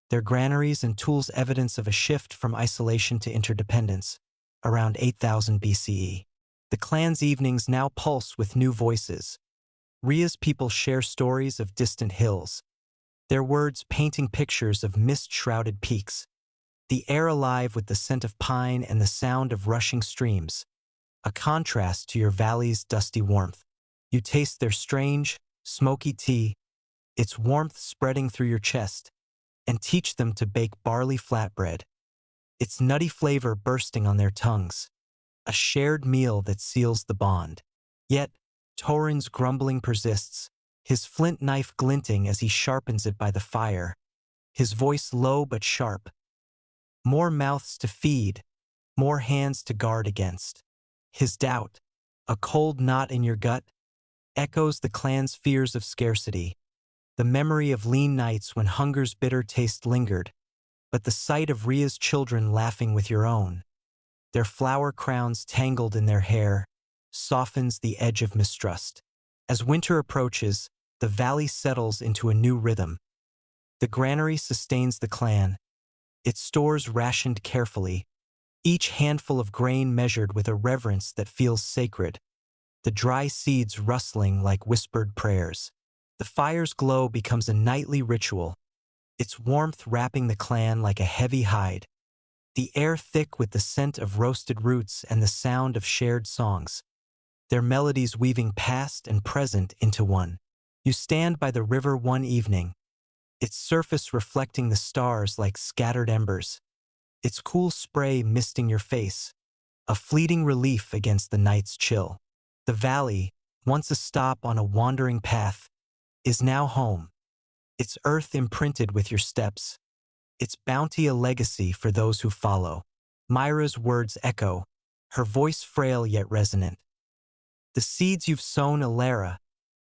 their granaries and tools evidence of a shift from isolation to interdependence, around 8000 BCE. The clan's evenings now pulse with new voices. Rhea's people share stories of distant hills, their words painting pictures of mist-shrouded peaks, the air alive with the scent of pine and the sound of rushing streams, a contrast to your valley's dusty warmth. You taste their strange, smoky tea, its warmth spreading through your chest, and teach them to bake barley flatbread, its nutty flavor bursting on their tongues, a shared meal that seals the bond. Yet, Torin's grumbling persists, his flint knife glinting as he sharpens it by the fire, his voice low but sharp. More mouths to feed, more hands to guard against. His doubt, a cold knot in your gut, echoes the clan's fears of scarcity, the memory of lean nights when hunger's bitter taste lingered, but the sight of Rhea's children laughing with your own, their flower crowns tangled in their hair, softens the edge of mistrust. As winter approaches, the valley settles into a new rhythm. The granary sustains the clan, its stores rationed carefully, each handful of grain measured with a reverence that feels sacred, the dry seeds rustling like whispered prayers. The fire's glow becomes a nightly ritual, its warmth wrapping the clan like a heavy hide, the air thick with the scent of roasted roots and the sound of shared songs, their melodies weaving past and present into one. You stand by the river one evening, its surface reflecting the stars like scattered embers, its cool spray misting your face, a fleeting relief against the night's chill. The valley, once a stop on a wandering path, is now home, its earth imprinted with your steps, its bounty a legacy for those who follow. Myra's words echo, her voice frail yet resonant. The seeds you've sown, Alara,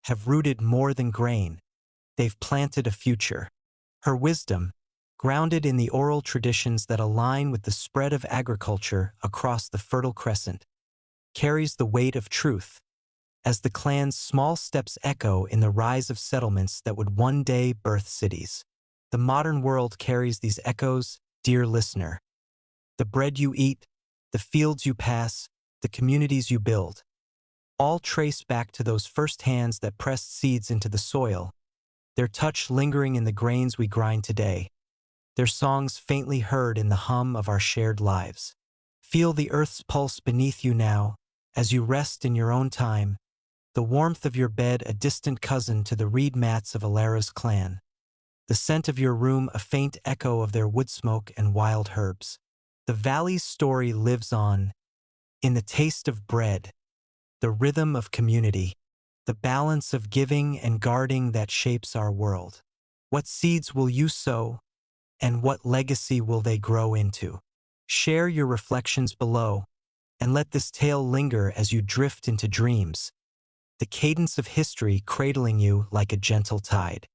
have rooted more than grain. They've planted a future. Her wisdom, grounded in the oral traditions that align with the spread of agriculture across the Fertile Crescent, carries the weight of truth, as the clan's small steps echo in the rise of settlements that would one day birth cities. The modern world carries these echoes, dear listener. The bread you eat, the fields you pass, the communities you build, all trace back to those first hands that pressed seeds into the soil, their touch lingering in the grains we grind today, their songs faintly heard in the hum of our shared lives. Feel the earth's pulse beneath you now, as you rest in your own time, the warmth of your bed a distant cousin to the reed mats of Alara's clan, the scent of your room a faint echo of their wood smoke and wild herbs. The valley's story lives on, in the taste of bread, the rhythm of community, the balance of giving and guarding that shapes our world. What seeds will you sow, and what legacy will they grow into? Share your reflections below, and let this tale linger as you drift into dreams, the cadence of history cradling you like a gentle tide.